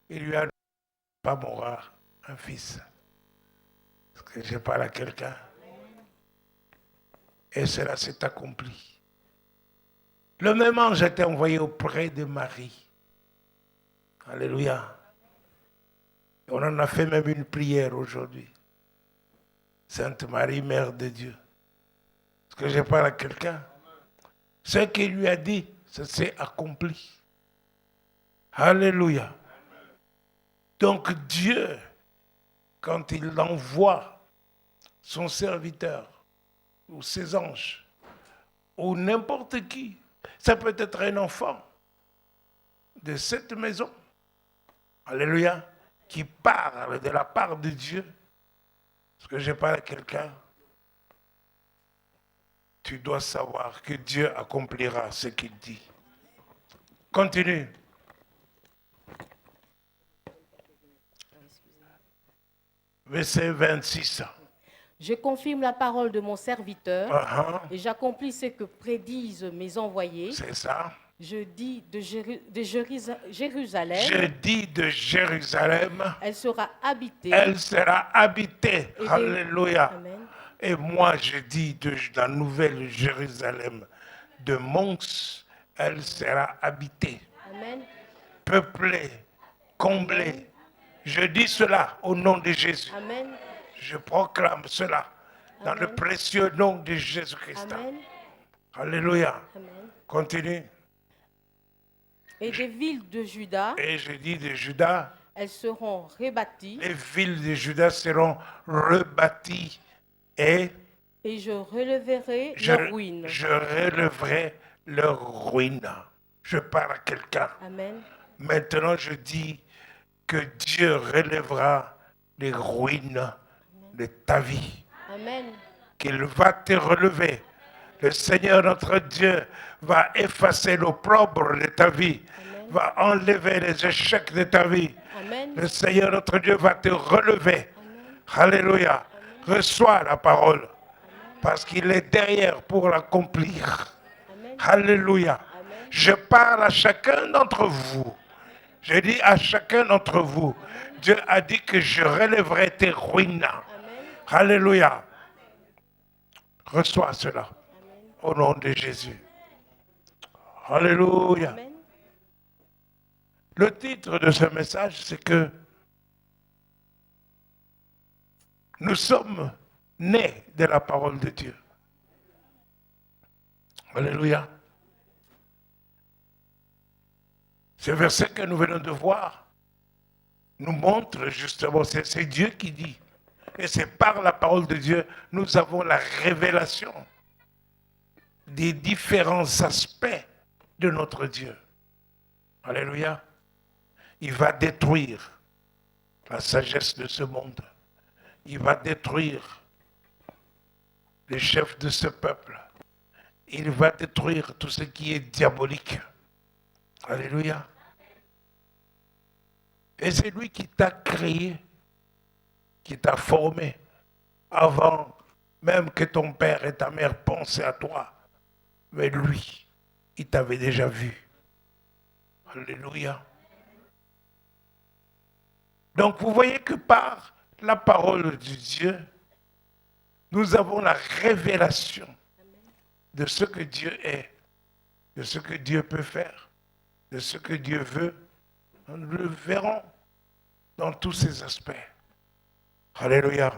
Il lui a pas mourra un fils. Est-ce que je parle à quelqu'un? Et cela s'est accompli. Le même ange a été envoyé auprès de Marie. Alléluia. On en a fait même une prière aujourd'hui. Sainte Marie, Mère de Dieu. Est-ce que je parle à quelqu'un? Ce qu'il lui a dit, ça s'est accompli. Alléluia. Donc Dieu, quand il envoie son serviteur ou ses anges ou n'importe qui, ça peut être un enfant de cette maison, alléluia, qui parle de la part de Dieu. Est-ce que je parle à quelqu'un? Tu dois savoir que Dieu accomplira ce qu'il dit. Continue. Verset 26. Je confirme la parole de mon serviteur et j'accomplis ce que prédisent mes envoyés. C'est ça. Je dis de Jérusalem. Je dis de Jérusalem. Elle sera habitée. Elle sera habitée. Alléluia. Amen. Et moi, je dis de la nouvelle Jérusalem, de Mons, elle sera habitée. Amen. Peuplée, comblée. Amen. Je dis cela au nom de Jésus. Amen. Je proclame cela dans Amen. le précieux nom de Jésus-Christ. Amen. Alléluia. Amen. Continue. Et des villes de Juda. Et je dis de Juda. Elles seront rebâties. Les villes de Juda seront rebâties et je relèverai leurs ruines. Je relèverai leurs ruines. Je parle à quelqu'un. Amen. Maintenant, je dis que Dieu relèvera les ruines de ta vie. Amen. Qu'il va te relever. Le Seigneur notre Dieu va effacer l'opprobre de ta vie. Amen. Va enlever les échecs de ta vie. Amen. Le Seigneur notre Dieu va te relever. Amen. Alléluia. Amen. Reçois la parole. Amen. Parce qu'il est derrière pour l'accomplir. Amen. Alléluia. Amen. Je parle à chacun d'entre vous. Je dis à chacun d'entre vous. Amen. Dieu a dit que je relèverai tes ruines. Amen. Alléluia. Reçois cela. Amen. Au nom de Jésus. Alléluia. Amen. Le titre de ce message, c'est que nous sommes nés de la parole de Dieu. Alléluia. Ce verset que nous venons de voir nous montre justement, c'est Dieu qui dit. Et c'est par la parole de Dieu, nous avons la révélation des différents aspects de notre Dieu. Alléluia. Il va détruire la sagesse de ce monde. Il va détruire les chefs de ce peuple. Il va détruire tout ce qui est diabolique. Alléluia. Et c'est lui qui t'a créé, qui t'a formé, avant même que ton père et ta mère pensaient à toi. Mais lui, il t'avait déjà vu. Alléluia. Donc vous voyez que par la parole de Dieu, nous avons la révélation de ce que Dieu est, de ce que Dieu peut faire, de ce que Dieu veut. Nous le verrons dans tous ces aspects. Alléluia.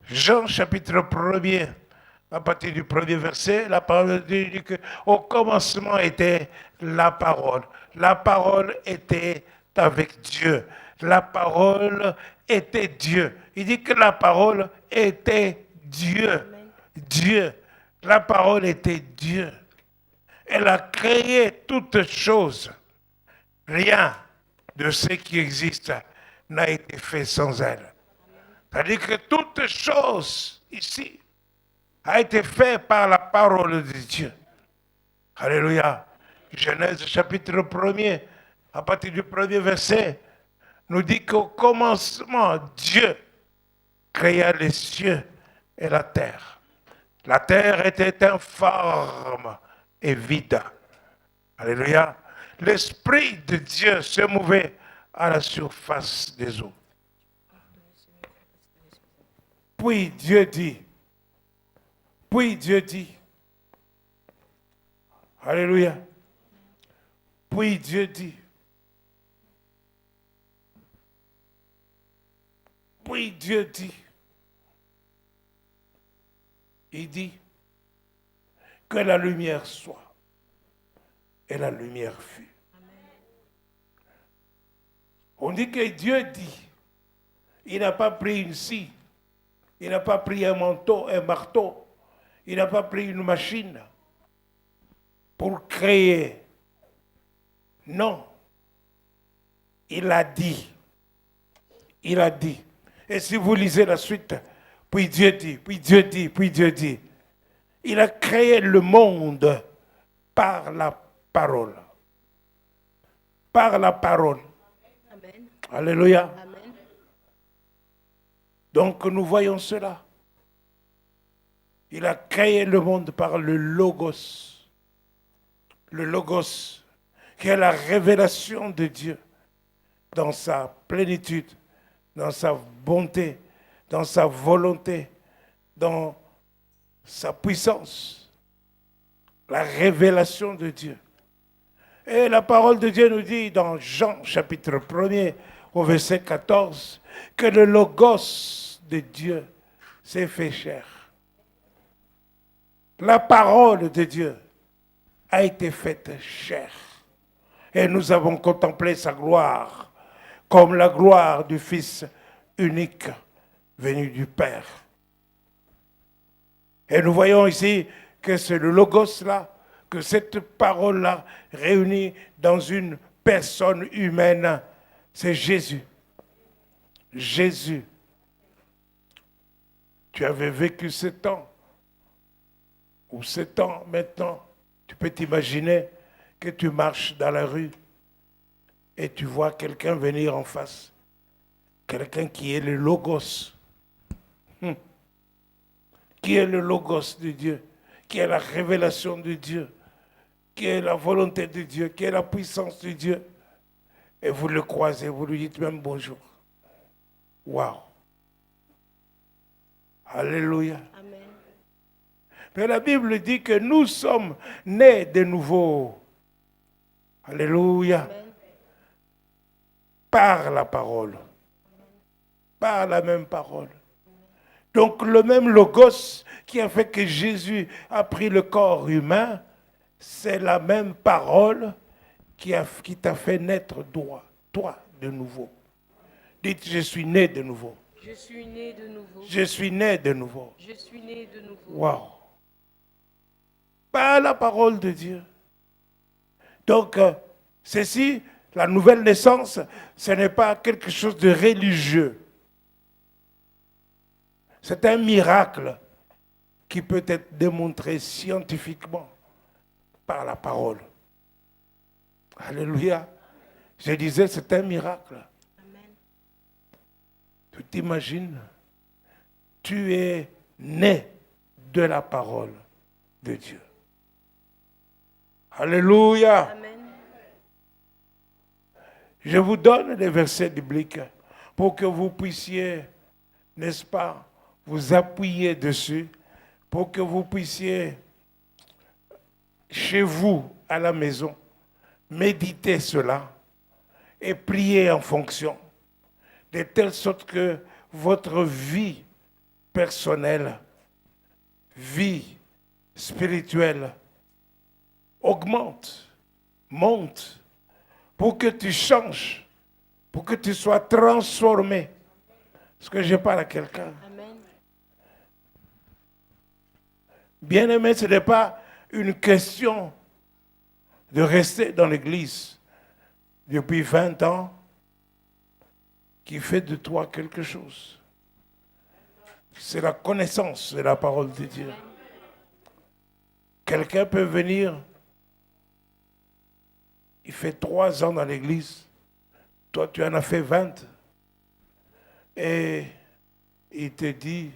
Jean chapitre 1er, à partir du premier verset, la parole de Dieu dit qu'au commencement était la parole. La parole était avec Dieu. La parole était Dieu. Il dit que la parole était Dieu. Amen. Dieu. La parole était Dieu. Elle a créé toutes choses. Rien de ce qui existe n'a été fait sans elle. C'est-à-dire que toute chose ici a été faite par la parole de Dieu. Alléluia. Genèse chapitre 1er, à partir du premier verset, nous dit qu'au commencement, Dieu créa les cieux et la terre. La terre était informe et vide. Alléluia. l'Esprit de Dieu se mouvait à la surface des eaux. Puis Dieu dit, alléluia, puis Dieu dit, il dit que la lumière soit. Et la lumière fut. On dit que Dieu dit, il n'a pas pris une scie, il n'a pas pris un marteau, il n'a pas pris une machine pour créer. Non, il a dit. Il a dit. Et si vous lisez la suite, puis Dieu dit, puis Dieu dit, puis Dieu dit. Il a créé le monde par la parole. Par la parole. Amen. Alléluia. Amen. Donc nous voyons cela. Il a créé le monde par le Logos. Le Logos, qui est la révélation de Dieu dans sa plénitude, dans sa bonté, dans sa volonté, dans sa puissance. La révélation de Dieu. Et la parole de Dieu nous dit dans Jean chapitre 1er au verset 14 que le Logos de Dieu s'est fait chair. La parole de Dieu a été faite chair. Et nous avons contemplé sa gloire comme la gloire du Fils unique venu du Père. Et nous voyons ici que c'est le Logos-là, que cette parole-là réunie dans une personne humaine, c'est Jésus. Jésus. Tu avais vécu 7 ans, ou 7 ans maintenant, tu peux t'imaginer que tu marches dans la rue et tu vois quelqu'un venir en face. Quelqu'un qui est le Logos. Qui est le Logos de Dieu, qui est la révélation de Dieu, qui est la volonté de Dieu, qui est la puissance de Dieu. Et vous le croisez, vous lui dites même bonjour. Waouh! Alléluia. Amen. Mais la Bible dit que nous sommes nés de nouveau. Alléluia. Amen. Par la parole. Par la même parole. Donc le même Logos qui a fait que Jésus a pris le corps humain, c'est la même parole qui t'a fait naître toi de nouveau. Dites, je suis né de nouveau. Je suis né de nouveau. Je suis né de nouveau. Je suis né de nouveau. Waouh! Par la parole de Dieu. Donc, ceci, la nouvelle naissance, ce n'est pas quelque chose de religieux. C'est un miracle qui peut être démontré scientifiquement par la parole. Alléluia. Je disais, c'est un miracle. Amen. Tu t'imagines, tu es né de la parole de Dieu. Alléluia. Amen. Je vous donne des versets bibliques pour que vous puissiez, n'est-ce pas, vous appuyer dessus, pour que vous puissiez, chez vous, à la maison, méditer cela et prier en fonction, de telle sorte que votre vie personnelle, vie spirituelle, augmente, monte, pour que tu changes, pour que tu sois transformé. Est-ce que je parle à quelqu'un? Amen. Bien-aimé, ce n'est pas une question de rester dans l'église depuis 20 ans qui fait de toi quelque chose. C'est la connaissance de la parole de Dieu. Quelqu'un peut venir, il fait 3 ans dans l'église, toi tu en as fait 20, et il te dit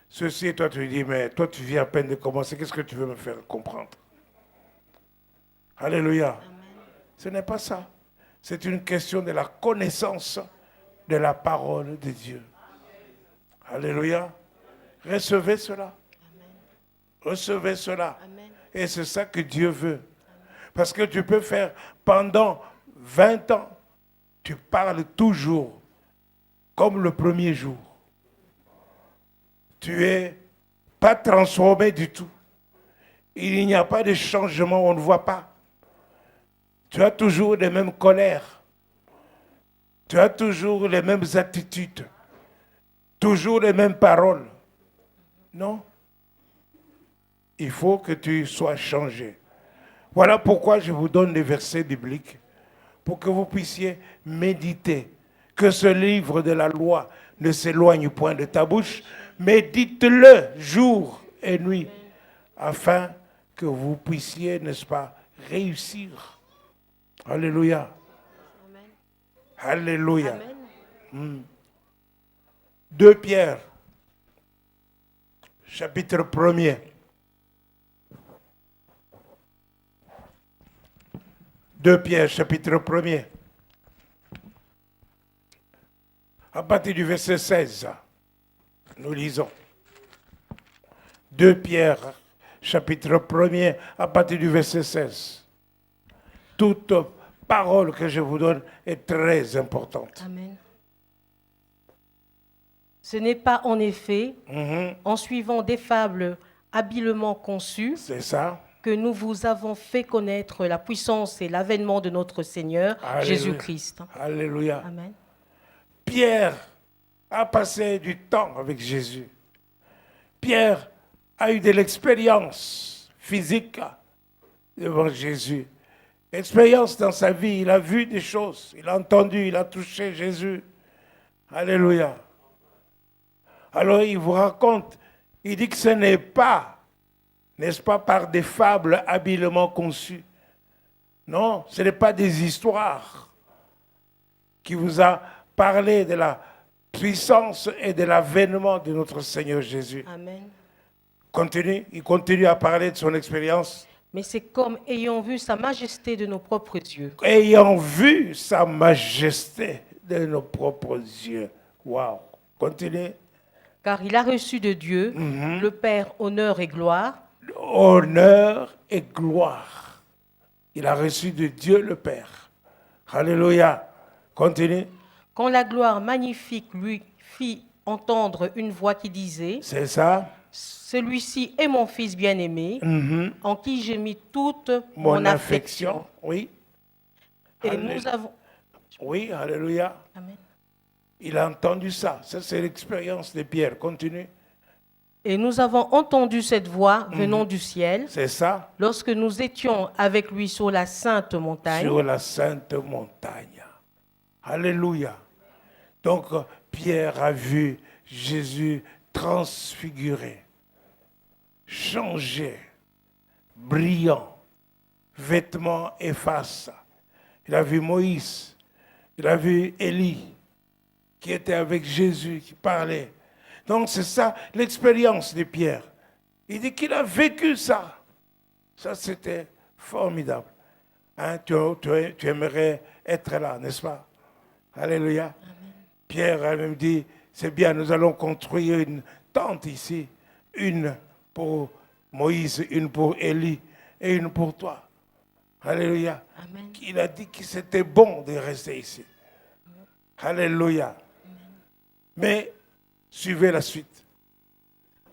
ceci, et toi tu lui dis, mais toi tu viens à peine de commencer, qu'est-ce que tu veux me faire comprendre? Alléluia. Amen. Ce n'est pas ça. C'est une question de la connaissance de la parole de Dieu. Alléluia. Recevez cela. Recevez cela. Amen. Et c'est ça que Dieu veut. Parce que tu peux faire pendant 20 ans, tu parles toujours comme le premier jour. Tu n'es pas transformé du tout. Il n'y a pas de changement, on ne voit pas. Tu as toujours les mêmes colères. Tu as toujours les mêmes attitudes. Toujours les mêmes paroles. Non. Il faut que tu sois changé. Voilà pourquoi je vous donne des versets bibliques pour que vous puissiez méditer. Que ce livre de la loi ne s'éloigne point de ta bouche. Médite-le jour et nuit afin que vous puissiez, n'est-ce pas, réussir. Alléluia. Amen. Alléluia. Amen. 2 Pierre, chapitre 1er. 2 Pierre, chapitre 1er. À partir du verset 16, nous lisons. 2 Pierre, chapitre 1er, à partir du verset 16. Toute parole que je vous donne est très importante. Amen. Ce n'est pas en effet en suivant des fables habilement conçues C'est ça. que nous vous avons fait connaître la puissance et l'avènement de notre Seigneur Alléluia. Jésus-Christ. Alléluia. Amen. Pierre a passé du temps avec Jésus. Pierre a eu de l'expérience physique devant Jésus. Expérience dans sa vie, il a vu des choses, il a entendu, il a touché Jésus. Alléluia. Alors il vous raconte, il dit que ce n'est pas, n'est-ce pas, par des fables habilement conçues. Non, ce n'est pas des histoires qui vous a parlé de la puissance et de l'avènement de notre Seigneur Jésus. Amen. Il continue à parler de son expérience. Mais c'est comme ayant vu sa majesté de nos propres yeux. Ayant vu sa majesté de nos propres yeux. Waouh. Continue. Car il a reçu de Dieu, le Père, honneur et gloire. Honneur et gloire. Il a reçu de Dieu le Père. Alléluia. Continue. Quand la gloire magnifique lui fit entendre une voix qui disait, C'est ça. celui-ci est mon fils bien-aimé, en qui j'ai mis toute Mon affection. Oui. Et Alléluia. nous avons... Oui, alléluia. Amen. Il a entendu ça. Ça, c'est l'expérience de Pierre. Continue. Et nous avons entendu cette voix venant du ciel, C'est ça. lorsque nous étions avec lui sur la sainte montagne. Sur la sainte montagne. Alléluia. Donc, Pierre a vu Jésus transfiguré, changé, brillant, vêtements et face. Il a vu Moïse, il a vu Élie, qui était avec Jésus, qui parlait. Donc, c'est ça l'expérience de Pierre. Il dit qu'il a vécu ça. Ça, c'était formidable. Hein, tu aimerais être là, n'est-ce pas? Alléluia. Amen. Pierre a même dit, c'est bien, nous allons construire une tente ici. Une pour Moïse, une pour Élie et une pour toi. Alléluia. Amen. Il a dit que c'était bon de rester ici. Amen. Alléluia. Amen. Mais suivez la suite.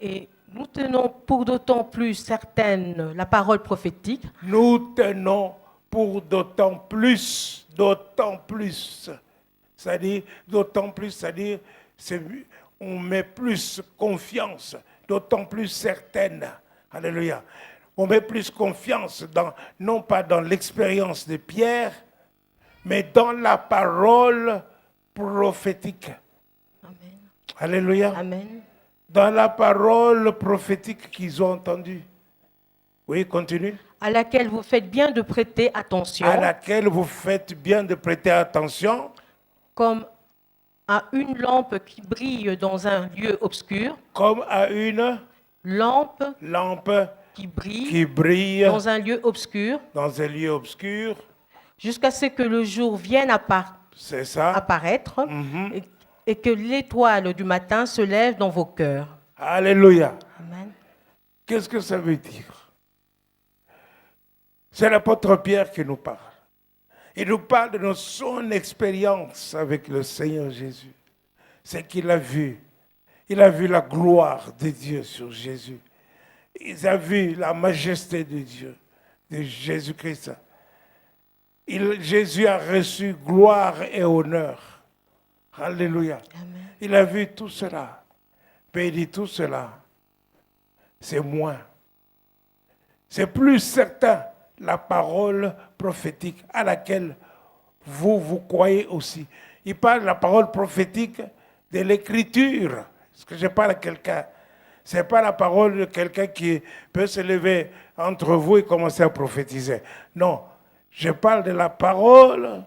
Et nous tenons pour d'autant plus certaine la parole prophétique. Nous tenons pour d'autant plus. C'est-à-dire, d'autant plus, c'est-à-dire, on met plus confiance, d'autant plus certaine. Alléluia. On met plus confiance, non pas dans l'expérience de Pierre, mais dans la parole prophétique. Amen. Alléluia. Amen. Dans la parole prophétique qu'ils ont entendue. Oui, continue. À laquelle vous faites bien de prêter attention. À laquelle vous faites bien de prêter attention. Comme à une lampe qui brille dans un lieu obscur. Comme à une lampe qui brille dans un lieu obscur. Dans un lieu obscur. jusqu'à ce que le jour vienne C'est ça. apparaître et que l'étoile du matin se lève dans vos cœurs. Alléluia. Amen. Qu'est-ce que ça veut dire? C'est l'apôtre Pierre qui nous parle. Il nous parle de son expérience avec le Seigneur Jésus. C'est qu'il a vu. Il a vu la gloire de Dieu sur Jésus. Il a vu la majesté de Dieu, de Jésus-Christ. Jésus a reçu gloire et honneur. Alléluia. Amen. Il a vu tout cela. Mais il dit tout cela, c'est moi. C'est plus certain la parole prophétique à laquelle vous croyez aussi. Il parle de la parole prophétique de l'écriture. Est-ce que je parle à quelqu'un? Ce n'est pas la parole de quelqu'un qui peut se lever entre vous et commencer à prophétiser. Non, je parle de la parole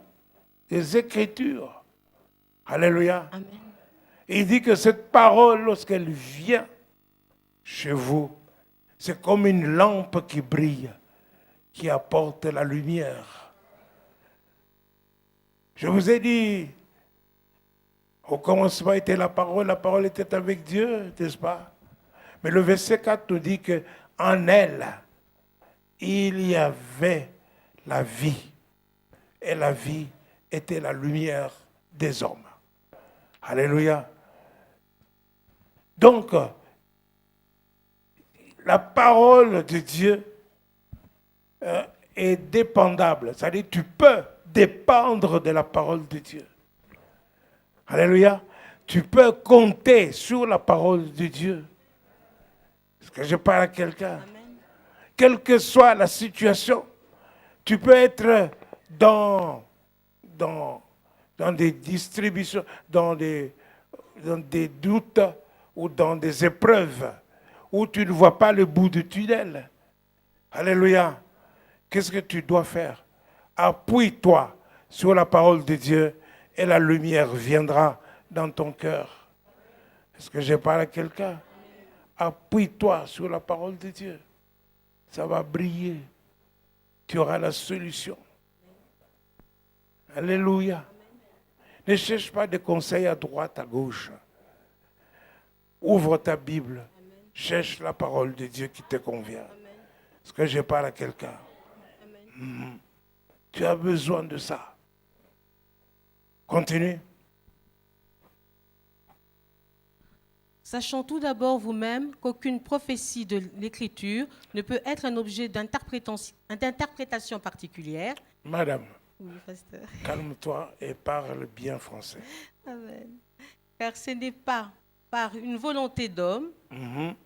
des Écritures. Alléluia. Amen. Il dit que cette parole, lorsqu'elle vient chez vous, c'est comme une lampe qui brille, qui apporte la lumière. Je vous ai dit, au commencement était la parole était avec Dieu, n'est-ce pas? Mais le verset 4 nous dit qu'en elle, il y avait la vie. Et la vie était la lumière des hommes. Alléluia. Donc, la parole de Dieu est dépendable. C'est-à-dire tu peux dépendre de la parole de Dieu. Alléluia. Tu peux compter sur la parole de Dieu. Est-ce que je parle à quelqu'un? Quelle que soit la situation, tu peux être dans des distributions, dans des doutes ou dans des épreuves où tu ne vois pas le bout du tunnel. Alléluia. Qu'est-ce que tu dois faire? Appuie-toi sur la parole de Dieu et la lumière viendra dans ton cœur. Est-ce que je parle à quelqu'un? Appuie-toi sur la parole de Dieu. Ça va briller. Tu auras la solution. Alléluia. Ne cherche pas de conseils à droite, à gauche. Ouvre ta Bible. Cherche la parole de Dieu qui te convient. Est-ce que je parle à quelqu'un? Tu as besoin de ça. Continue. Sachant tout d'abord vous-même qu'aucune prophétie de l'Écriture ne peut être un objet d'interprétation particulière. Madame, Oui, pasteur. calme-toi et parle bien français. Amen. Car ce n'est pas par une volonté d'homme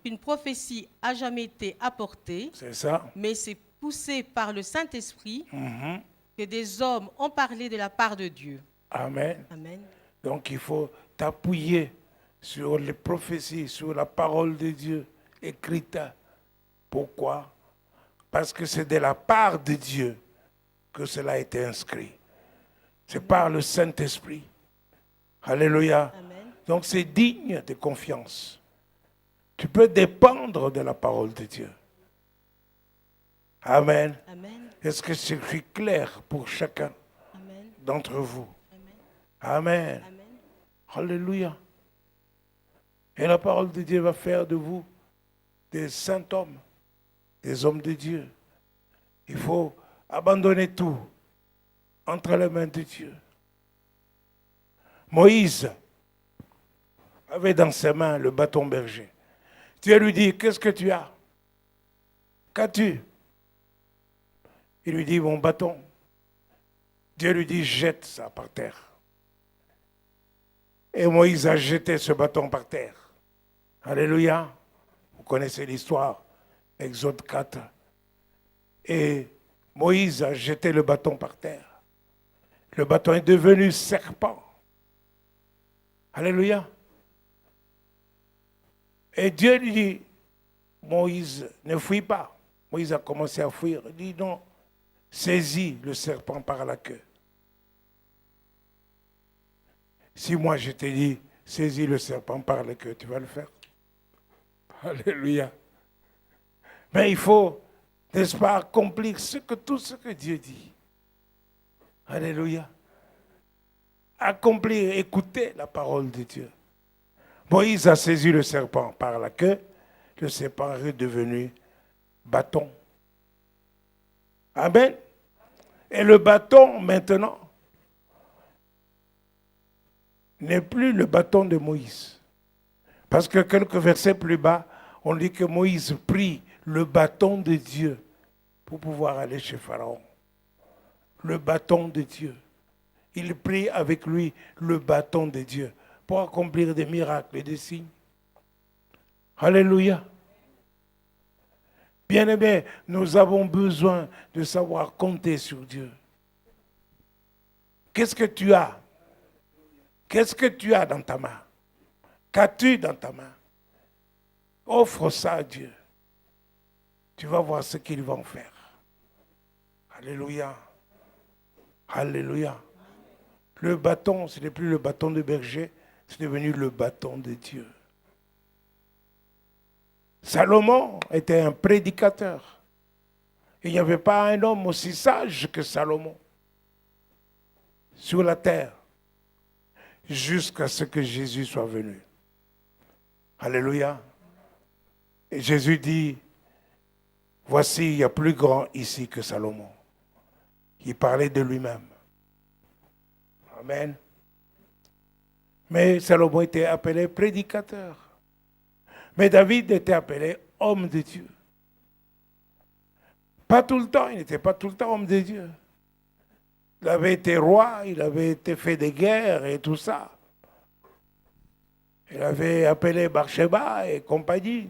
qu'une prophétie a jamais été apportée, C'est ça. mais c'est poussé par le Saint-Esprit que des hommes ont parlé de la part de Dieu. Amen. Amen. Donc il faut t'appuyer sur les prophéties, sur la parole de Dieu écrite. Pourquoi? Parce que c'est de la part de Dieu que cela a été inscrit. C'est par le Saint-Esprit. Alléluia. Amen. Donc c'est digne de confiance. Tu peux dépendre de la parole de Dieu. Amen. Amen. Est-ce que je suis clair pour chacun Amen. d'entre vous? Amen. Amen. Amen. Alléluia. Et la parole de Dieu va faire de vous des saints hommes, des hommes de Dieu. Il faut abandonner tout entre les mains de Dieu. Moïse avait dans ses mains le bâton berger. Dieu lui dit, qu'est-ce que tu as? Qu'as-tu? Il lui dit, mon bâton. Dieu lui dit, jette ça par terre. Et Moïse a jeté ce bâton par terre. Alléluia. Vous connaissez l'histoire. Exode 4. Et Moïse a jeté le bâton par terre. Le bâton est devenu serpent. Alléluia. Et Dieu lui dit, Moïse, ne fuis pas. Moïse a commencé à fuir. Il dit, non, saisis le serpent par la queue. Si moi je te dis, saisis le serpent par la queue, tu vas le faire. Alléluia. Mais il faut, n'est-ce pas, accomplir tout ce que Dieu dit. Alléluia. Accomplir, écouter la parole de Dieu. Moïse a saisi le serpent par la queue, le serpent est devenu bâton. Amen. Et le bâton, maintenant, n'est plus le bâton de Moïse. Parce que quelques versets plus bas, on dit que Moïse prit le bâton de Dieu pour pouvoir aller chez Pharaon. Le bâton de Dieu. Il prit avec lui le bâton de Dieu pour accomplir des miracles et des signes. Alléluia. Bien-aimés, nous avons besoin de savoir compter sur Dieu. Qu'est-ce que tu as? Qu'est-ce que tu as dans ta main? Qu'as-tu dans ta main? Offre ça à Dieu. Tu vas voir ce qu'il va en faire. Alléluia. Alléluia. Le bâton, ce n'est plus le bâton de berger, c'est devenu le bâton de Dieu. Salomon était un prédicateur. Il n'y avait pas un homme aussi sage que Salomon sur la terre jusqu'à ce que Jésus soit venu. Alléluia. Et Jésus dit, voici, il y a plus grand ici que Salomon. Il parlait de lui-même. Amen. Mais Salomon était appelé prédicateur. Mais David était appelé homme de Dieu. Pas tout le temps, il n'était pas tout le temps homme de Dieu. Il avait été roi, il avait été fait des guerres et tout ça. Il avait appelé Bathsheba et compagnie.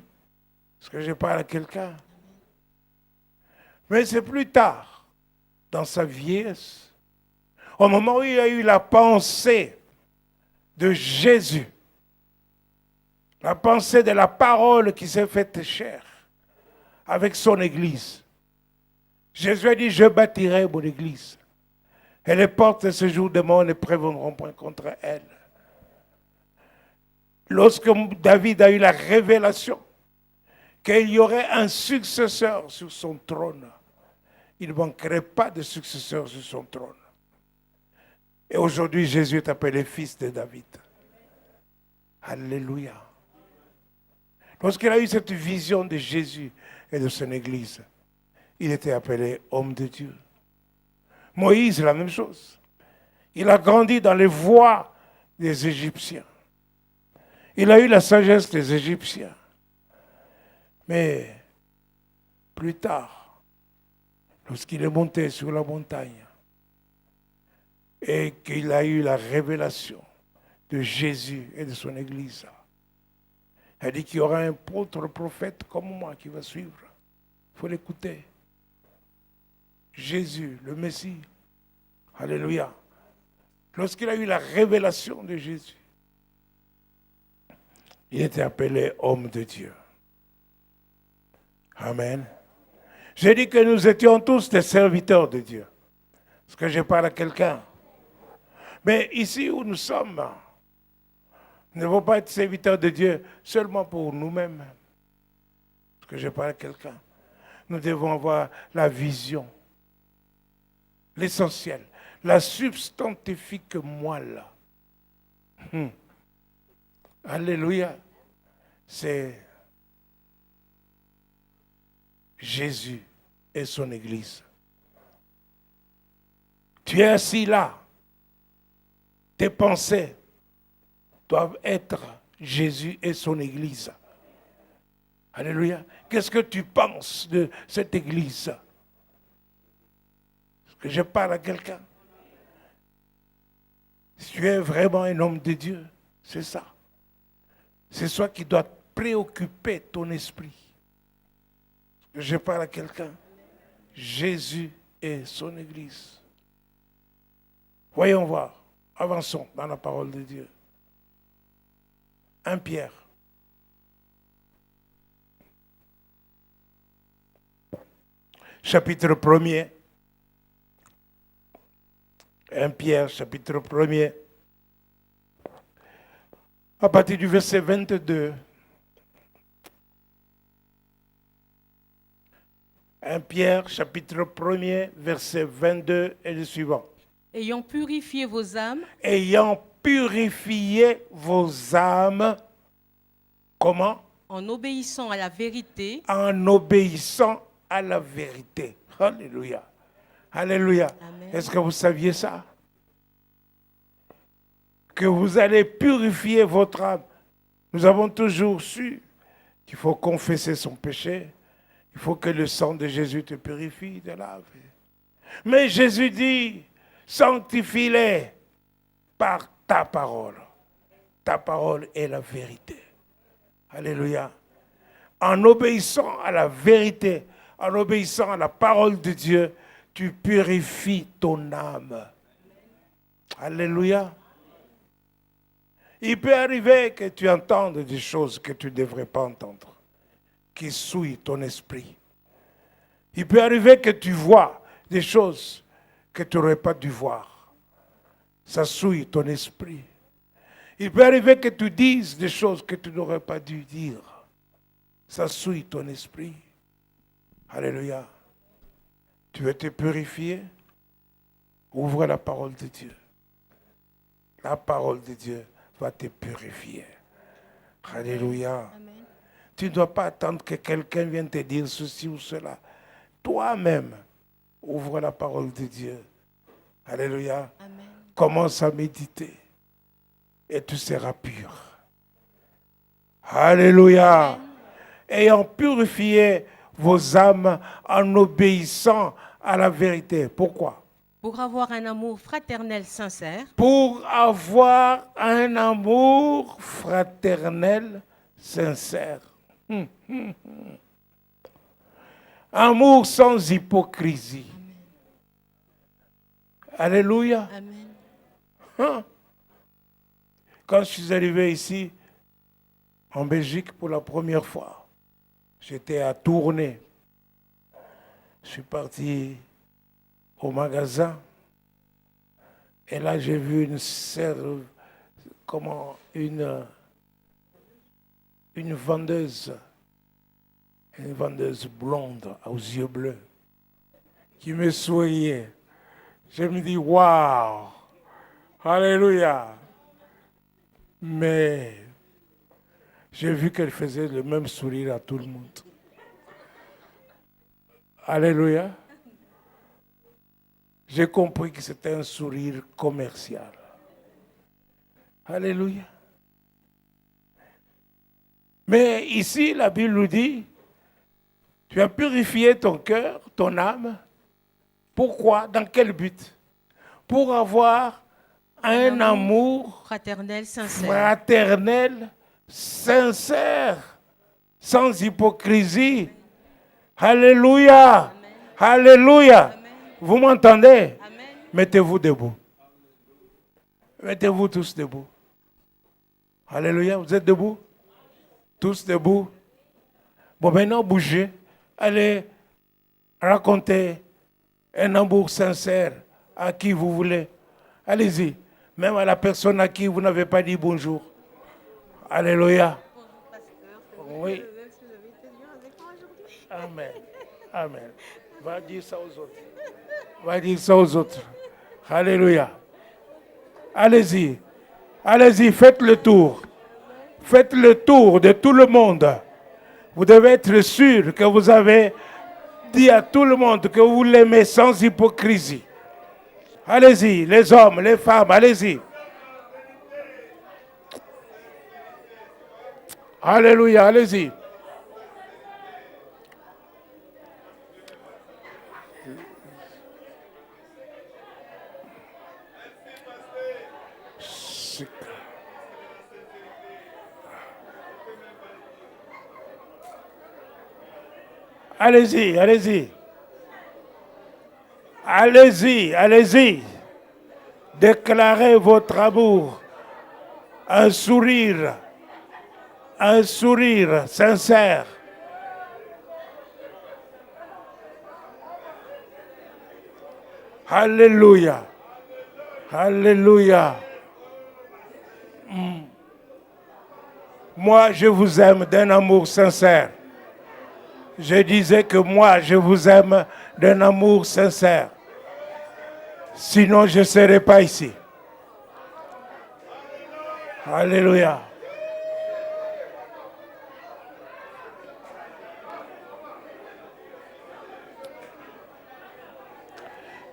Est-ce que je parle à quelqu'un? Mais c'est plus tard, dans sa vieillesse, au moment où il a eu la pensée de Jésus, la pensée de la parole qui s'est faite chair avec son église. Jésus a dit, je bâtirai mon église. Et les portes de ce jour de mort ne prévaudront point contre elle. Lorsque David a eu la révélation qu'il y aurait un successeur sur son trône, il ne manquerait pas de successeur sur son trône. Et aujourd'hui, Jésus est appelé fils de David. Alléluia. Lorsqu'il a eu cette vision de Jésus et de son église, il était appelé homme de Dieu. Moïse, la même chose. Il a grandi dans les voies des Égyptiens. Il a eu la sagesse des Égyptiens. Mais plus tard, lorsqu'il est monté sur la montagne et qu'il a eu la révélation de Jésus et de son Église, il a dit qu'il y aura un autre prophète comme moi qui va suivre. Il faut l'écouter. Jésus, le Messie. Alléluia. Lorsqu'il a eu la révélation de Jésus, il était appelé homme de Dieu. Amen. J'ai dit que nous étions tous des serviteurs de Dieu. Est-ce que je parle à quelqu'un? Mais ici où nous sommes, nous ne devons pas être serviteurs de Dieu seulement pour nous-mêmes. Est-ce que je parle à quelqu'un? Nous devons avoir la vision, l'essentiel, la substantifique moelle. Alléluia. C'est Jésus et son Église. Tu es assis là. Tes pensées doivent être Jésus et son Église. Alléluia. Qu'est-ce que tu penses de cette Église? Est-ce que je parle à quelqu'un? Si tu es vraiment un homme de Dieu, c'est ça. C'est ça qui doit préoccuper ton esprit. Est-ce que je parle à quelqu'un? Jésus et son Église. Voyons voir. Avançons dans la parole de Dieu. 1 Pierre. Chapitre 1er. 1 Pierre, chapitre 1er. À partir du verset 22. 1 Pierre, chapitre 1er, verset 22 et le suivant. ayant purifié vos âmes ayant purifié vos âmes. Comment? en obéissant à la vérité. En obéissant à la vérité. Alléluia. Alléluia. Amen. Est-ce que vous saviez ça? Que vous allez purifier votre âme. Nous avons toujours su qu'il faut confesser son péché. Il faut que le sang de Jésus te purifie de l'âme. Mais Jésus dit, sanctifie-les par ta parole. Ta parole est la vérité. Alléluia. En obéissant à la vérité, en obéissant à la parole de Dieu, tu purifies ton âme. Alléluia. Il peut arriver que tu entendes des choses que tu ne devrais pas entendre, qui souillent ton esprit. Il peut arriver que tu vois des choses que tu n'aurais pas dû voir. Ça souille ton esprit. Il peut arriver que tu dises des choses que tu n'aurais pas dû dire. Ça souille ton esprit. Alléluia. Tu veux te purifier? Ouvre la parole de Dieu. La parole de Dieu va te purifier. Alléluia. Amen. Tu ne dois pas attendre que quelqu'un vienne te dire ceci ou cela. Toi-même, ouvre la parole de Dieu. Alléluia. Amen. Commence à méditer et tu seras pur. Alléluia. Amen. Ayant purifié vos âmes en obéissant à la vérité. Pourquoi? Pour avoir un amour fraternel sincère, Pour avoir un amour fraternel sincère. Amour sans hypocrisie. Alléluia. Amen. Quand je suis arrivé ici, en Belgique, pour la première fois, j'étais à Tournai. Je suis parti au magasin. Et là, j'ai vu une vendeuse blonde aux yeux bleus, qui me souriait. Je me dis, waouh, alléluia. Mais j'ai vu qu'elle faisait le même sourire à tout le monde. Alléluia. J'ai compris que c'était un sourire commercial. Alléluia. Mais ici, la Bible nous dit, tu as purifié ton cœur, ton âme. Pourquoi? Dans quel but? Pour avoir un amour fraternel sincère. fraternel, sincère, sans hypocrisie. Alléluia. Amen. Alléluia. Amen. Vous m'entendez? Amen. Mettez-vous debout. Mettez-vous tous debout. Alléluia. Vous êtes debout? Tous debout. Bon, maintenant, bougez. Allez raconter un amour sincère à qui vous voulez. Allez-y. Même à la personne à qui vous n'avez pas dit bonjour. Alléluia. Oui. Amen. Amen. Va dire ça aux autres. Va dire ça aux autres. Alléluia. Allez-y. Allez-y, faites le tour. Faites le tour de tout le monde. Vous devez être sûr que vous avez dit à tout le monde que vous l'aimez sans hypocrisie. Allez-y, les hommes, les femmes, allez-y. Alléluia, allez-y. Allez-y, allez-y. Allez-y, allez-y. Déclarez votre amour. Un sourire sincère. Alléluia. Alléluia. Moi, je vous aime d'un amour sincère. Je disais que moi, je vous aime d'un amour sincère. Sinon, je ne serai pas ici. Alléluia.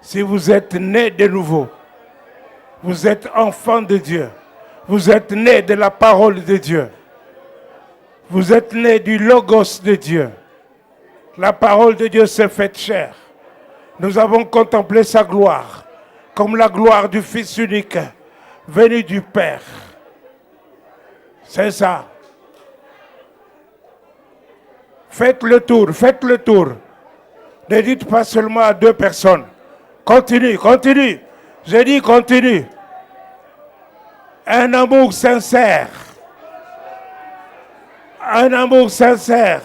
Si vous êtes né de nouveau, vous êtes enfant de Dieu, vous êtes né de la parole de Dieu, vous êtes né du Logos de Dieu. La parole de Dieu s'est faite chair. Nous avons contemplé sa gloire, comme la gloire du Fils unique, venu du Père. C'est ça. Faites le tour, faites le tour. Ne dites pas seulement à 2 personnes. Continue, continue. J'ai dit continue. Un amour sincère. Un amour sincère.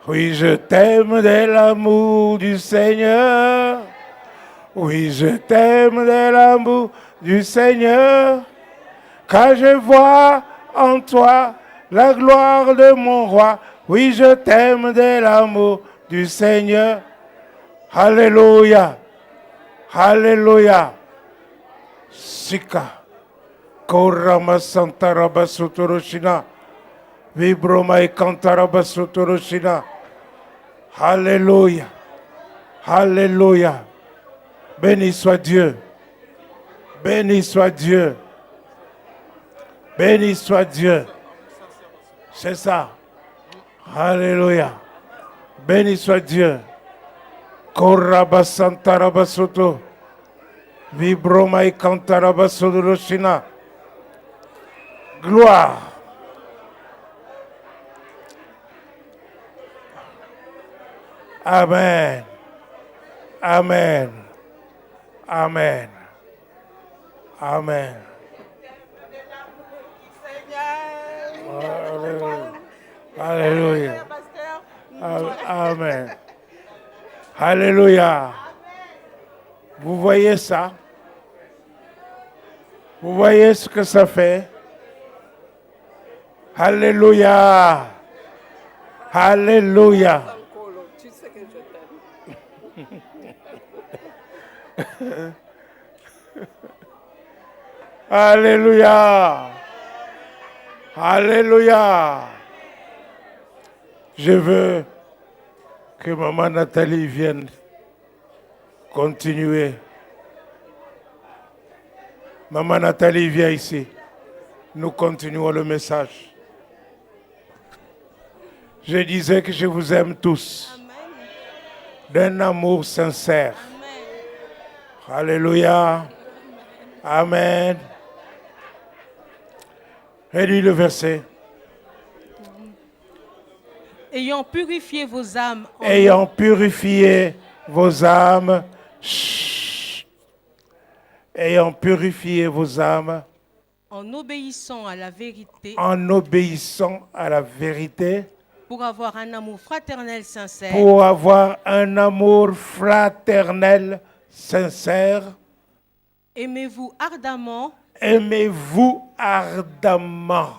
Oui, je t'aime de l'amour du Seigneur. Oui, je t'aime de l'amour du Seigneur. Car je vois en toi la gloire de mon roi. Oui, je t'aime de l'amour du Seigneur. Alléluia. Alléluia. Sika. Korama Santaraba Sotoroshina. Vibroma et Kantaraba Sotoroshina. Alléluia. Alléluia. Béni soit Dieu. Béni soit Dieu. Béni soit Dieu. C'est ça. Alléluia. Béni soit Dieu. Koraba Santaraba Soto. Vibroma et Kantaraba Sotoroshina. Gloire. Amen. Amen. Amen. Amen. Alléluia. Amen. Alléluia. Vous voyez ça? Vous voyez ce que ça fait? Alléluia. Alléluia. Tu sais que je t'aime. Alléluia. Alléluia. Je veux que maman Nathalie vienne continuer. Maman Nathalie, viens ici. Nous continuons le message. Je disais que je vous aime tous. D'un amour sincère. Alléluia. Amen. Et lis le verset. Ayant purifié vos âmes en Ayant purifié vos âmes. Chut. Ayant purifié vos âmes. en obéissant à la vérité, En obéissant à la vérité. pour avoir un amour fraternel sincère, Pour avoir un amour fraternel sincère. aimez-vous ardemment Aimez-vous ardemment.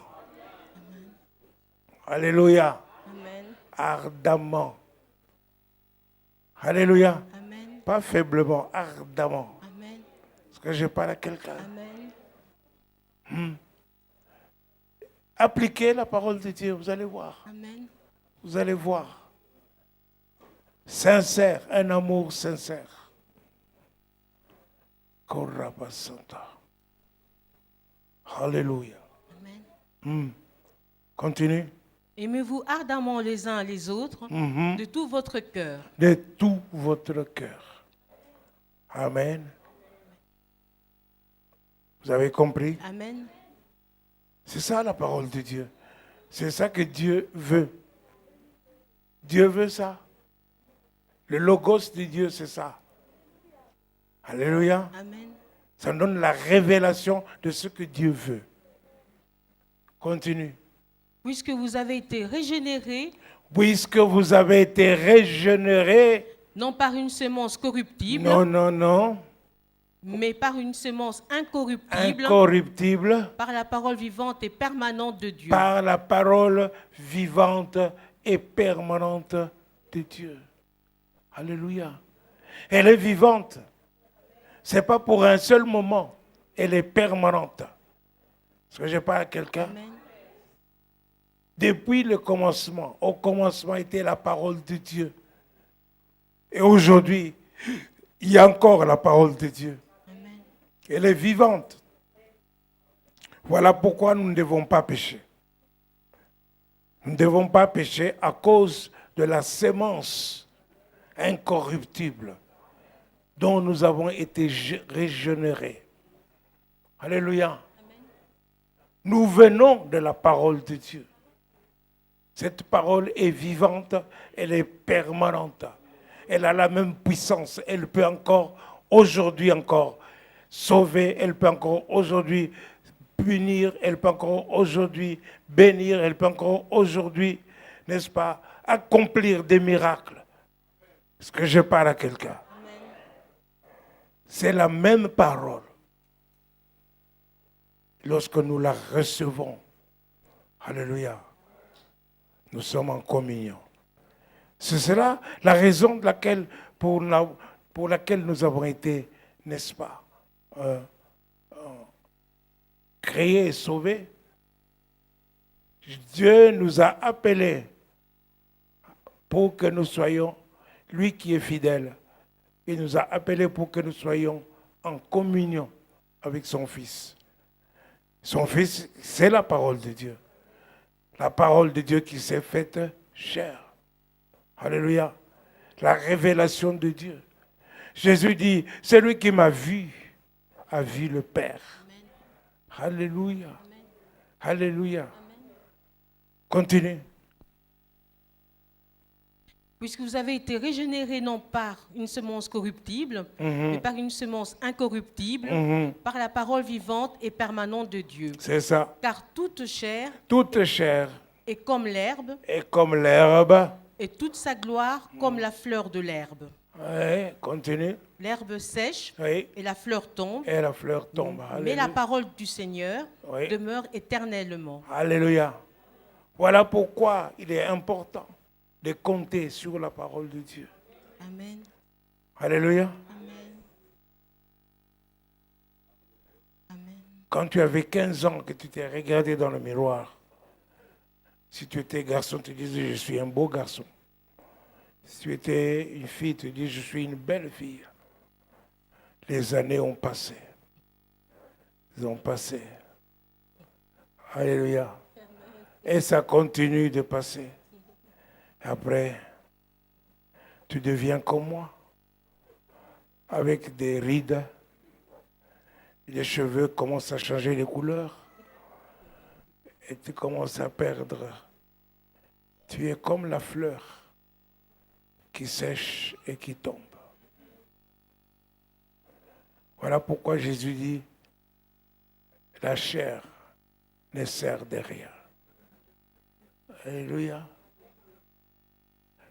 Alléluia. Amen. Ardemment. Alléluia. Amen. Pas faiblement, ardemment. Amen. Est-ce que je parle à quelqu'un? Amen. Appliquez la parole de Dieu, vous allez voir. Amen. Vous allez voir. Sincère, un amour sincère. Korabasanta. Alléluia. Amen. Continue. Aimez-vous ardemment les uns les autres de tout votre cœur. De tout votre cœur. Amen. Vous avez compris? Amen. C'est ça la parole de Dieu. C'est ça que Dieu veut. Dieu veut ça. Le logos de Dieu, c'est ça. Alléluia. Amen. Ça donne la révélation de ce que Dieu veut. Continue. Puisque vous avez été régénérés, Puisque vous avez été régénérés, non par une semence corruptible, non, mais par une semence incorruptible, incorruptible, par la parole vivante et permanente de Dieu. par la parole vivante et permanente de Dieu. Alléluia. Elle est vivante. Ce n'est pas pour un seul moment. Elle est permanente. Est-ce que je parle à quelqu'un? Amen. Depuis le commencement, au commencement était la parole de Dieu. Et aujourd'hui, il y a encore la parole de Dieu. Amen. Elle est vivante. Voilà pourquoi nous ne devons pas pécher. Nous ne devons pas pécher à cause de la sémence incorruptible dont nous avons été régénérés. Alléluia. Nous venons de la parole de Dieu. Cette parole est vivante, elle est permanente. Elle a la même puissance. Elle peut encore, aujourd'hui encore, sauver. Elle peut encore aujourd'hui punir. Elle peut encore aujourd'hui bénir. Elle peut encore aujourd'hui, n'est-ce pas, accomplir des miracles. Est-ce que je parle à quelqu'un? C'est la même parole. Lorsque nous la recevons, alléluia, nous sommes en communion. C'est cela la raison pour laquelle nous avons été, n'est-ce pas, créés et sauvés. Dieu nous a appelés pour que nous soyons, lui qui est fidèle, il nous a appelés pour que nous soyons en communion avec son Fils. Son Fils, c'est la parole de Dieu. La parole de Dieu qui s'est faite chair. Alléluia. La révélation de Dieu. Jésus dit, celui qui m'a vu a vu le Père. Amen. Alléluia. Amen. Alléluia. Amen. Continue. Puisque vous avez été régénérés non par une semence corruptible, mais par une semence incorruptible, par la parole vivante et permanente de Dieu. C'est ça. Car toute chair est comme l'herbe, et toute sa gloire comme la fleur de l'herbe. Oui, continue. L'herbe sèche, oui, et la fleur tombe. Et la fleur tombe. Mais la parole du Seigneur demeure éternellement. Alléluia. Voilà pourquoi il est important de compter sur la parole de Dieu. Amen. Alléluia. Amen. Amen. Quand tu avais 15 ans, que tu t'es regardé dans le miroir, si tu étais garçon, tu disais, je suis un beau garçon. Si tu étais une fille, tu dis, je suis une belle fille. Les années ont passé. Ils ont passé. Alléluia. Et ça continue de passer. Après, tu deviens comme moi, avec des rides, les cheveux commencent à changer les couleurs, et tu commences à perdre. Tu es comme la fleur qui sèche et qui tombe. Voilà pourquoi Jésus dit, la chair ne sert de rien. Alléluia.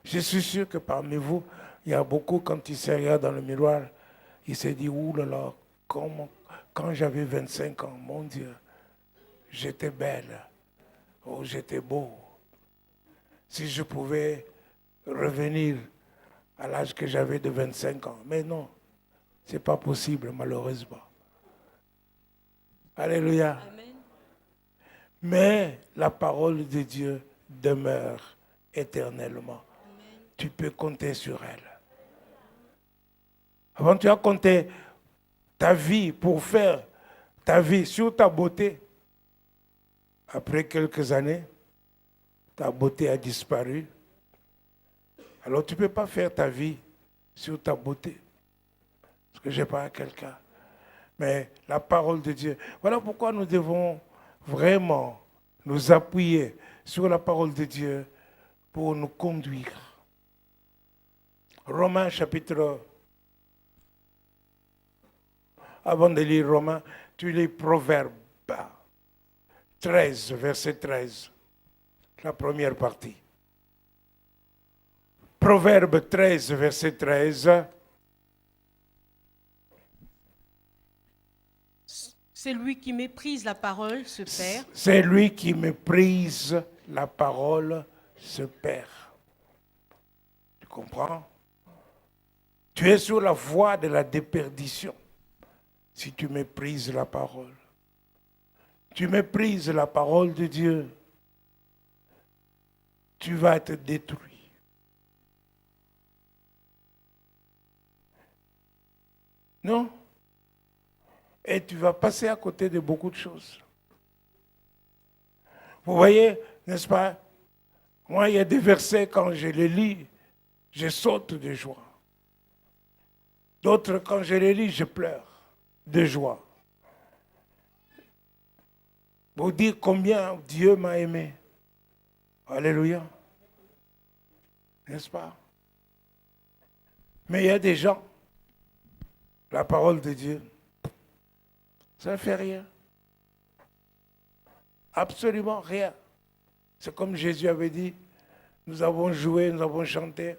Je suis sûr que parmi vous, il y a beaucoup, quand ils se regardent dans le miroir, ils se disent, ouh là là, quand j'avais 25 ans, mon Dieu, j'étais belle, oh, j'étais beau. Si je pouvais revenir à l'âge que j'avais de 25 ans. Mais non, ce n'est pas possible, malheureusement. Alléluia. Amen. Mais la parole de Dieu demeure éternellement. Amen. Tu peux compter sur elle. Avant, tu as compté ta vie pour faire ta vie sur ta beauté. Après quelques années, ta beauté a disparu. Alors tu ne peux pas faire ta vie sur ta beauté. Parce que je n'ai pas à quelqu'un. Mais la parole de Dieu. Voilà pourquoi nous devons vraiment nous appuyer sur la parole de Dieu pour nous conduire. Romains chapitre... Avant de lire Romains, tu lis Proverbes 13, verset 13. La première partie. Proverbe 13, verset 13. Celui qui méprise la parole se perd. C'est lui qui méprise la parole se perd. Tu comprends? Tu es sur la voie de la déperdition si tu méprises la parole. Tu méprises la parole de Dieu, tu vas être détruit. Non? Et tu vas passer à côté de beaucoup de choses. Vous voyez, n'est-ce pas? Moi, il y a des versets, quand je les lis, je saute de joie. D'autres, quand je les lis, je pleure de joie. Pour dire combien Dieu m'a aimé. Alléluia. N'est-ce pas? Mais il y a des gens, la parole de Dieu, ça ne fait rien. Absolument rien. C'est comme Jésus avait dit, nous avons joué, nous avons chanté,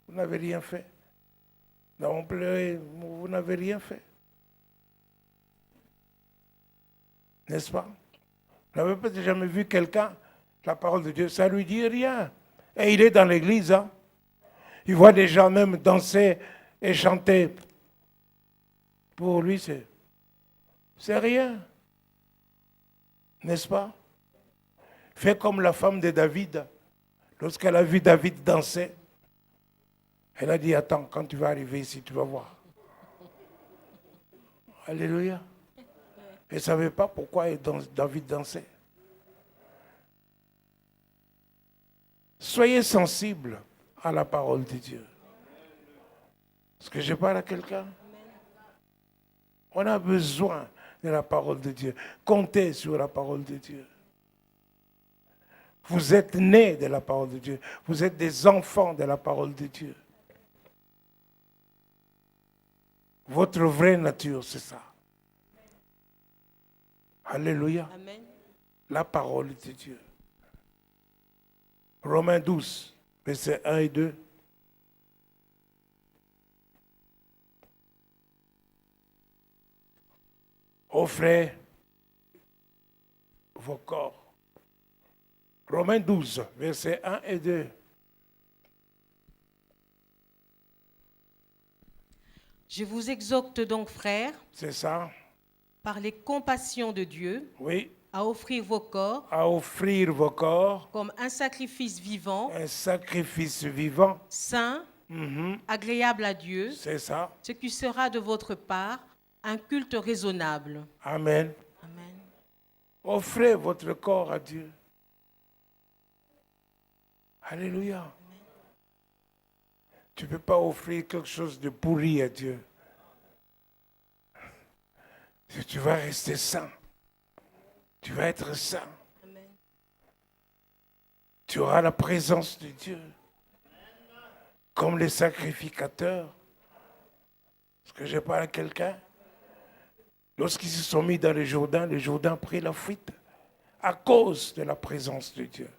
vous n'avez rien fait. Nous avons pleuré, vous n'avez rien fait. N'est-ce pas? Vous n'avez peut-être jamais vu quelqu'un, la parole de Dieu, ça ne lui dit rien. Et il est dans l'église, hein? Il voit des gens même danser et chanter. Pour lui, c'est rien. N'est-ce pas? Fais comme la femme de David. Lorsqu'elle a vu David danser, elle a dit, attends, quand tu vas arriver ici, tu vas voir. Alléluia. Elle ne savait pas pourquoi David dansait. Soyez sensibles à la parole de Dieu. Est-ce que je parle à quelqu'un? On a besoin de la parole de Dieu. Comptez sur la parole de Dieu. Vous êtes nés de la parole de Dieu. Vous êtes des enfants de la parole de Dieu. Votre vraie nature, c'est ça. Alléluia. Amen. La parole de Dieu. Romains 12, versets 1 et 2. Offrez vos corps. Romains 12, versets 1 et 2. Je vous exhorte donc, frères, C'est ça? par les compassions de Dieu, Oui. à offrir vos corps À offrir vos corps, comme un sacrifice vivant, un sacrifice vivant. saint, Mhm. agréable à Dieu, C'est ça? ce qui sera de votre part un culte raisonnable. Amen. Amen. Offrez votre corps à Dieu. Alléluia. Tu ne peux pas offrir quelque chose de pourri à Dieu. Tu vas rester saint. Tu vas être saint. Amen. Tu auras la présence de Dieu. Comme les sacrificateurs. Est-ce que je parle à quelqu'un? Lorsqu'ils se sont mis dans le Jourdain a pris la fuite à cause de la présence de Dieu.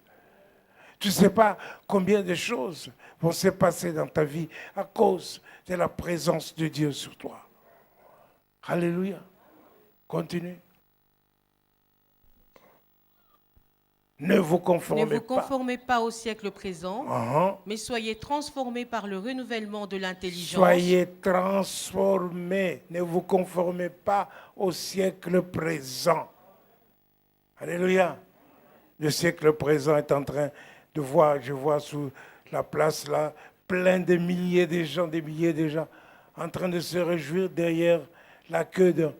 Tu ne sais pas combien de choses vont se passer dans ta vie à cause de la présence de Dieu sur toi. Alléluia. Continue. Ne vous Ne conformez vous pas. conformez pas au siècle présent, Uh-huh. mais soyez transformés par le renouvellement de l'intelligence. Soyez transformés. Ne vous conformez pas au siècle présent. Alléluia. Le siècle présent est en train de voir, je vois sous la place là, plein de milliers de gens, des milliers de gens, en train de se réjouir derrière la queue d'un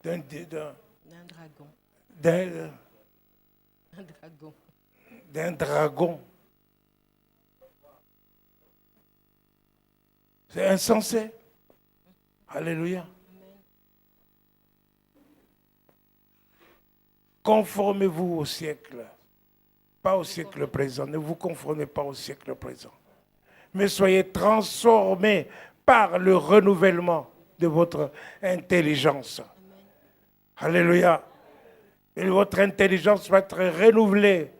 Dragon. d'un- Un dragon. d'un dragon. C'est insensé. Alléluia. Conformez-vous au siècle, pas au siècle présent. Ne vous conformez pas au siècle présent. Mais soyez transformés par le renouvellement de votre intelligence. Alléluia. Et votre intelligence va être renouvelée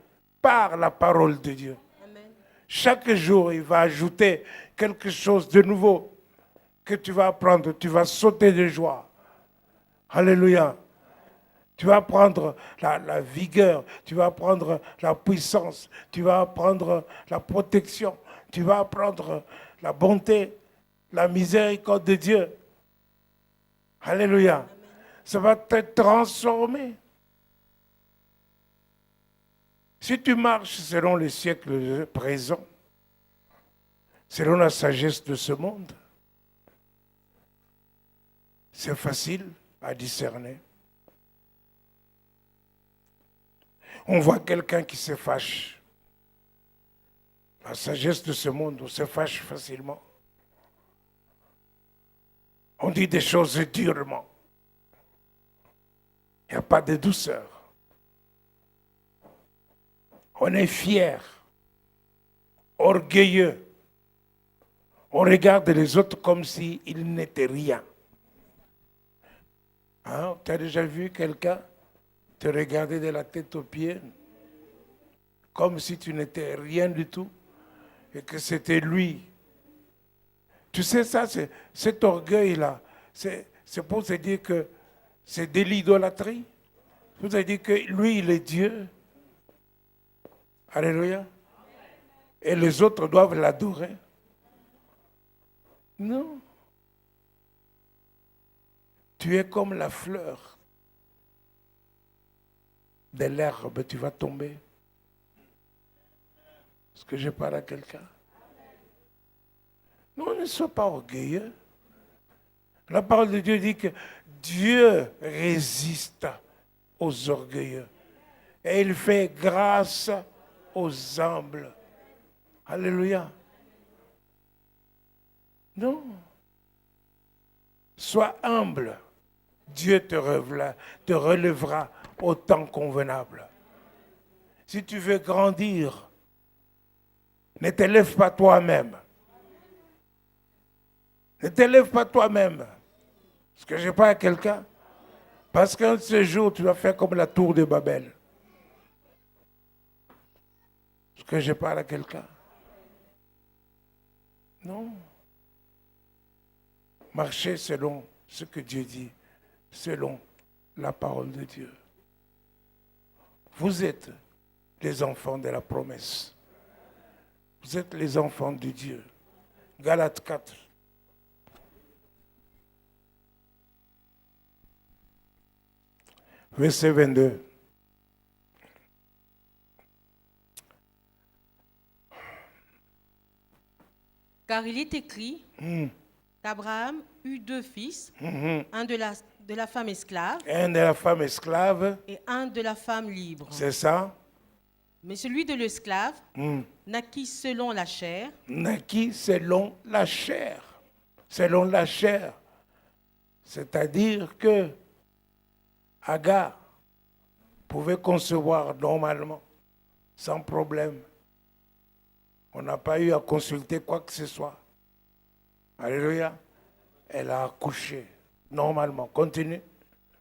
par la parole de Dieu. Amen. Chaque jour, il va ajouter quelque chose de nouveau que tu vas apprendre. Tu vas sauter de joie. Alléluia. Tu vas prendre la vigueur, tu vas prendre la puissance, tu vas prendre la protection, tu vas prendre la bonté, la miséricorde de Dieu. Alléluia. Ça va te transformer. Si tu marches selon les siècles présents, selon la sagesse de ce monde, c'est facile à discerner. On voit quelqu'un qui se fâche. La sagesse de ce monde, on se fâche facilement. On dit des choses durement. Il n'y a pas de douceur. On est fier, orgueilleux. On regarde les autres comme s'ils n'étaient rien. Hein? Tu as déjà vu quelqu'un te regarder de la tête aux pieds comme si tu n'étais rien du tout et que c'était lui. Tu sais ça, cet orgueil-là, c'est pour se dire que c'est de l'idolâtrie. Pour se dire que lui, il est Dieu. Alléluia. Et les autres doivent l'adorer. Non. Tu es comme la fleur de l'herbe, tu vas tomber. Est-ce que je parle à quelqu'un? Non, ne sois pas orgueilleux. La parole de Dieu dit que Dieu résiste aux orgueilleux et il fait grâce aux humbles. Alléluia. Non. Sois humble. Dieu te relèvera au temps convenable. Si tu veux grandir, ne t'élève pas toi-même. Ne t'élève pas toi-même. Est-ce que je parle à quelqu'un? Parce qu'un de ces jours, tu vas faire comme la tour de Babel. Est-ce que je parle à quelqu'un? Non. Marchez selon ce que Dieu dit, selon la parole de Dieu. Vous êtes les enfants de la promesse. Vous êtes les enfants de Dieu. Galates 4. Verset 22. Car il est écrit qu'Abraham eut 2 fils, un de la femme esclave Un de la femme esclave, et un de la femme libre. c'est ça, Mais celui de l'esclave naquit selon la chair, naquit selon la chair. Selon la chair. C'est-à-dire que Agar pouvait concevoir normalement, sans problème. On n'a pas eu à consulter quoi que ce soit. Alléluia. Elle a accouché normalement. Continue.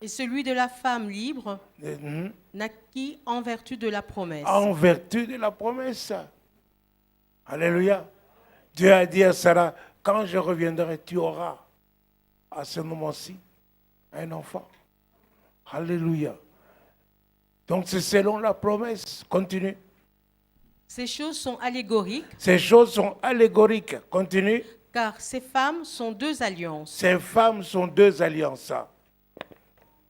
et celui de la femme libre naquit en vertu de la promesse. En vertu de la promesse. Alléluia. Dieu a dit à Sarah, quand je reviendrai, tu auras à ce moment-ci un enfant. Alléluia. Donc c'est selon la promesse. Continue. Ces choses sont allégoriques, Ces choses sont allégoriques. Continue. car ces femmes sont 2 alliances. Ces femmes sont 2 alliances.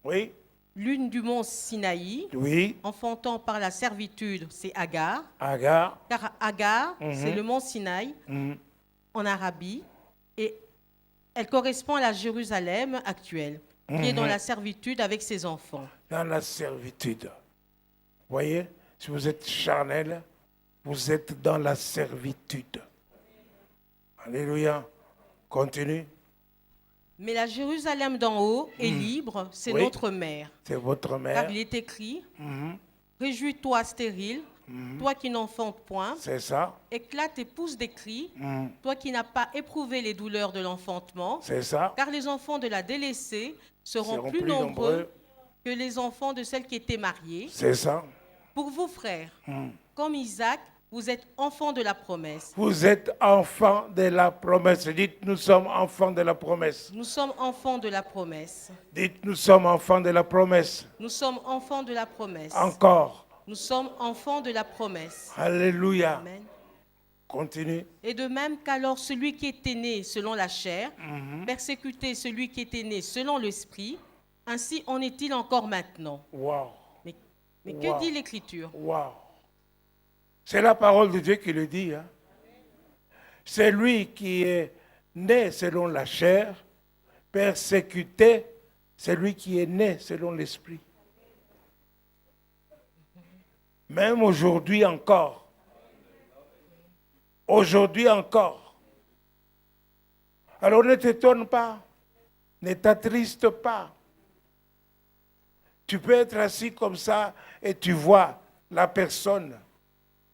Oui, L'une du mont Sinaï, oui. enfantant par la servitude, c'est Agar. Agar. Car Agar, c'est le mont Sinaï en Arabie, et elle correspond à la Jérusalem actuelle, qui est dans la servitude avec ses enfants. Dans la servitude. Voyez, si vous êtes charnel, vous êtes dans la servitude. Alléluia. Continue. Mais la Jérusalem d'en haut est libre, c'est Oui. notre mère. C'est votre Car mère. il est écrit, réjouis-toi stérile, toi qui n'enfantes point, C'est ça. éclate et pousse des cris, toi qui n'as pas éprouvé les douleurs de l'enfantement, C'est ça. car les enfants de la délaissée seront Seront plus plus nombreux nombreux. que les enfants de celle qui était mariée. C'est ça. Pour vous, frères, comme Isaac Vous êtes enfants de la promesse. Vous êtes enfants de la promesse. Dites, nous sommes enfants de la promesse. Nous sommes enfants de la promesse. Dites, nous sommes enfants de la promesse. Nous sommes enfants de la promesse. Encore. Nous sommes enfants de la promesse. Alléluia. Amen. Continue. Et de même qu'alors celui qui était né selon la chair persécutait celui qui était né selon l'esprit, ainsi en est-il encore maintenant. Wow. Mais que Wow. dit l'Écriture? Wow. C'est la parole de Dieu qui le dit. Hein. C'est lui qui est né selon la chair, persécuté, c'est lui qui est né selon l'esprit. Même aujourd'hui encore. Aujourd'hui encore. Alors ne t'étonne pas, ne t'attriste pas. Tu peux être assis comme ça et tu vois la personne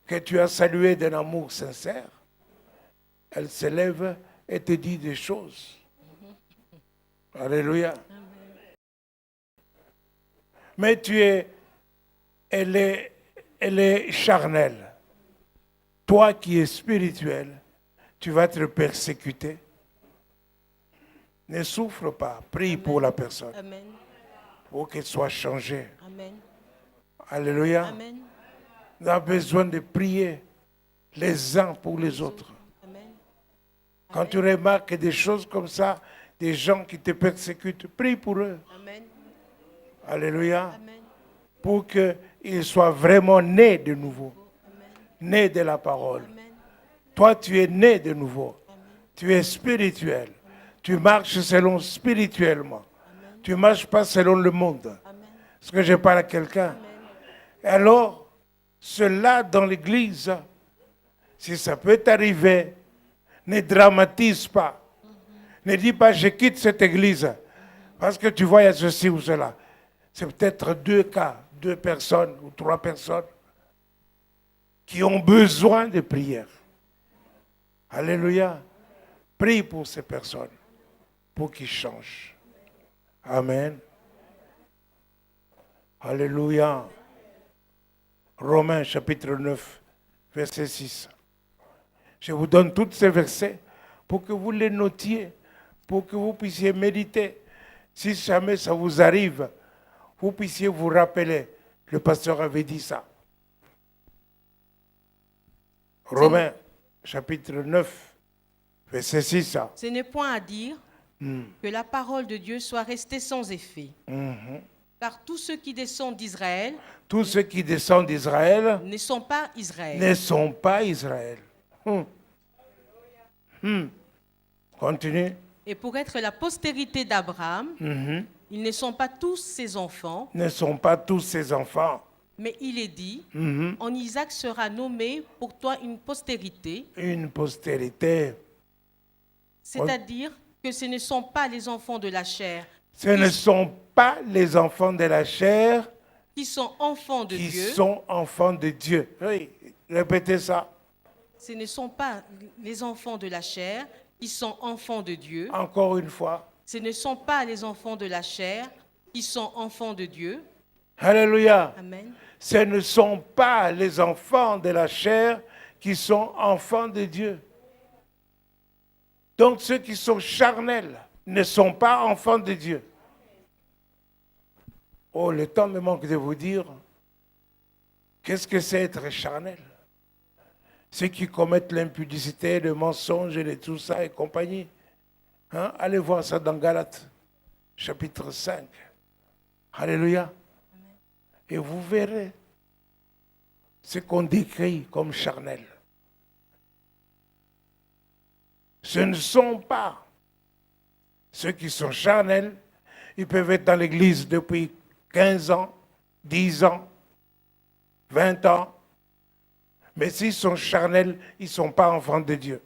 que tu as saluée d'un amour sincère. Elle se lève et te dit des choses. Alléluia. Mais elle est charnelle. Toi qui es spirituel, tu vas être persécuté. Ne souffre pas. Prie pour la personne. Amen. Pour qu'elle soit changée. Amen. Alléluia. Amen. Nous avons besoin de prier les uns pour les autres. Amen. Quand tu remarques des choses comme ça, des gens qui te persécutent, prie pour eux. Amen. Alléluia. Amen. Pour qu'ils soient vraiment nés de nouveau. Nés de la parole. Amen. Toi, tu es né de nouveau. Tu es spirituel. Tu marches selon spirituellement. Tu ne marches pas selon le monde. Est-ce que je parle à quelqu'un? Alors, cela dans l'église, si ça peut t'arriver, ne dramatise pas. Ne dis pas, je quitte cette église. Parce que tu vois, il y a ceci ou cela. C'est peut-être 2 cas, 2 personnes ou 3 personnes qui ont besoin de prière. Alléluia. Prie pour ces personnes, pour qu'ils changent. Amen. Alléluia. Romains chapitre 9, verset 6. Je vous donne tous ces versets pour que vous les notiez, pour que vous puissiez méditer. Si jamais ça vous arrive, vous puissiez vous rappeler. Le pasteur avait dit ça. Romains chapitre 9, verset 6. Ce n'est point à dire que la parole de Dieu soit restée sans effet. Car tous ceux qui descendent d'Israël Tous ceux qui descendent d'Israël ne sont pas Israël. ne sont pas Israël. Continue. Et pour être la postérité d'Abraham, ils ne sont pas tous ses enfants, Ne sont pas tous ses enfants. mais il est dit, en Isaac sera nommé pour toi une postérité, Une postérité. c'est-à-dire que ce ne sont pas les enfants de la chair Ce ne sont pas les enfants de la chair qui sont enfants de qui Dieu. sont enfants de Dieu. Oui, répétez ça. Ce ne sont pas les enfants de la chair qui sont enfants de Dieu. Encore une fois. Ce ne sont pas les enfants de la chair qui sont enfants de Dieu. Alléluia. Amen. Ce ne sont pas les enfants de la chair qui sont enfants de Dieu. Donc ceux qui sont charnels ne sont pas enfants de Dieu. Oh, le temps me manque de vous dire, qu'est-ce que c'est être charnel? Ceux qui commettent l'impudicité, le mensonge et tout ça et compagnie. Hein? Allez voir ça dans Galates, chapitre 5. Alléluia. Et vous verrez ce qu'on décrit comme charnel. Ce ne sont pas ceux qui sont charnels. Ils peuvent être dans l'église depuis 15 ans, 10 ans, 20 ans. Mais s'ils sont charnels, ils ne sont pas enfants de Dieu.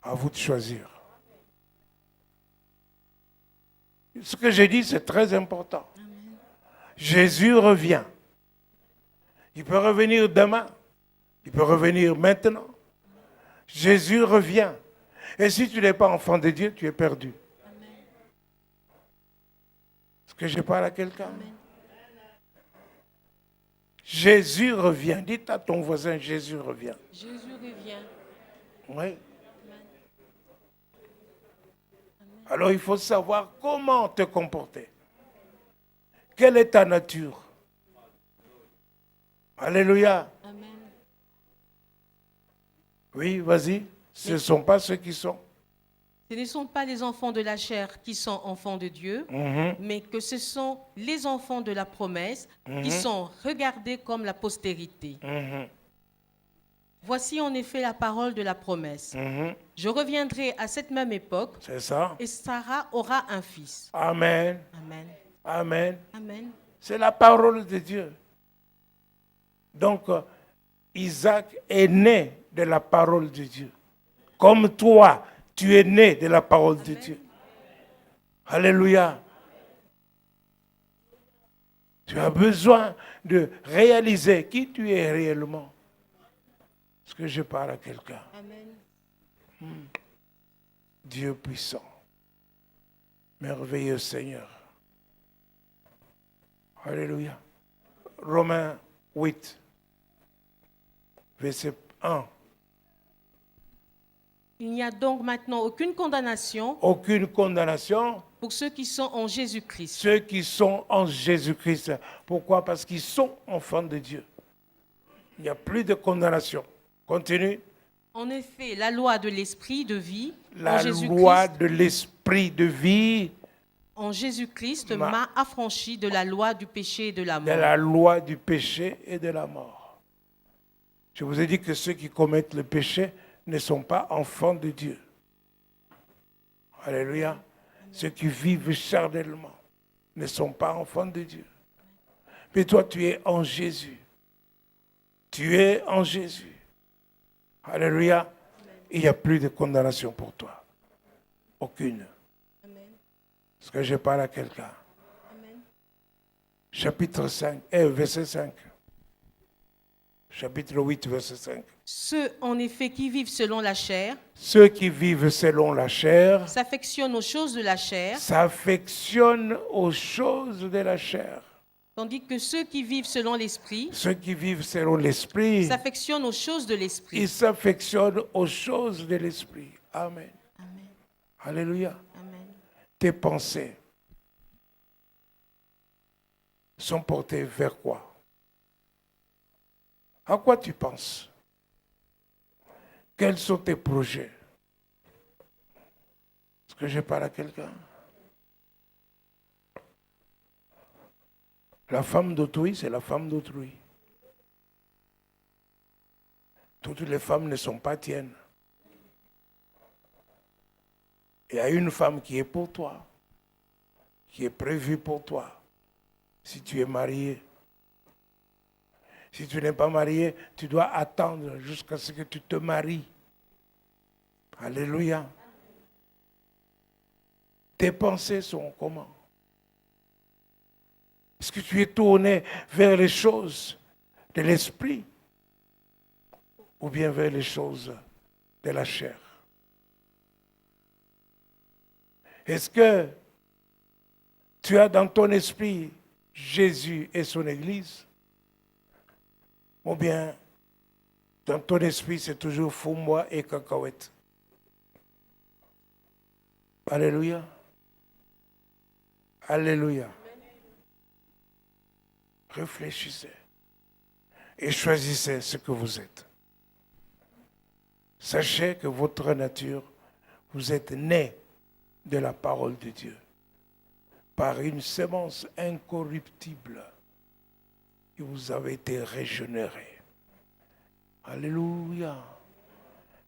À vous de choisir. Ce que j'ai dit, c'est très important. Jésus revient. Il peut revenir demain. Il peut revenir maintenant. Jésus revient. Et si tu n'es pas enfant de Dieu, tu es perdu. Est-ce que je parle à quelqu'un? Jésus revient. Dites à ton voisin, Jésus revient. Jésus revient. Oui. Alors il faut savoir comment te comporter. Quelle est ta nature? Alléluia. Amen. Oui, vas-y. Ce ne sont pas ceux qui sont. Ce ne sont pas les enfants de la chair qui sont enfants de Dieu, mais que ce sont les enfants de la promesse qui sont regardés comme la postérité. Voici en effet la parole de la promesse. Je reviendrai à cette même époque C'est ça. et Sarah aura un fils. Amen. Amen. Amen. Amen. C'est la parole de Dieu. Donc, Isaac est né de la parole de Dieu. Comme toi, tu es né de la parole de Dieu. Alléluia. Tu as besoin de réaliser qui tu es réellement. Est-ce que je parle à quelqu'un? Amen. Dieu puissant. Merveilleux Seigneur. Alléluia. Romains 8, verset 1. Il n'y a donc maintenant aucune condamnation Aucune condamnation. pour ceux qui sont en Jésus-Christ. Ceux qui sont en Jésus-Christ. Pourquoi? Parce qu'ils sont enfants de Dieu. Il n'y a plus de condamnation. Continue. En effet, la loi de l'esprit de vie La en Jésus-Christ, loi de l'esprit de vie, en Jésus-Christ m'a affranchi de la loi du péché et de la de mort. la loi du péché et de la mort. Je vous ai dit que ceux qui commettent le péché ne sont pas enfants de Dieu. Alléluia. Ceux qui vivent charnellement ne sont pas enfants de Dieu. Mais toi, tu es en Jésus. Tu es en Jésus. Alléluia. Il n'y a plus de condamnation pour toi. Aucune. Amen. Est-ce que je parle à quelqu'un? Amen. Chapitre 5, verset 5. Chapitre 8, verset 5. Ceux, en effet, qui vivent selon la chair Ceux qui vivent selon la chair s'affectionnent aux choses de la chair, s'affectionnent aux choses de la chair. tandis que ceux qui vivent selon l'esprit Ceux qui vivent selon l'esprit, s'affectionnent aux choses de l'esprit. ils s'affectionnent aux choses de l'esprit. Amen. Amen. Alléluia. Amen. Tes pensées sont portées vers quoi? À quoi tu penses? Quels sont tes projets? Est-ce que je parle à quelqu'un? La femme d'autrui, c'est la femme d'autrui. Toutes les femmes ne sont pas tiennes. Il y a une femme qui est pour toi, qui est prévue pour toi, si tu es marié. Si tu n'es pas marié, tu dois attendre jusqu'à ce que tu te maries. Alléluia. Tes pensées sont comment? Est-ce que tu es tourné vers les choses de l'esprit ou bien vers les choses de la chair? Est-ce que tu as dans ton esprit Jésus et son Église? Ou bien dans ton esprit c'est toujours fou-moi et cacahuète? Alléluia. Alléluia. Réfléchissez et choisissez ce que vous êtes. Sachez que votre nature, vous êtes né de la parole de Dieu par une sémence incorruptible et vous avez été régénéré. Alléluia.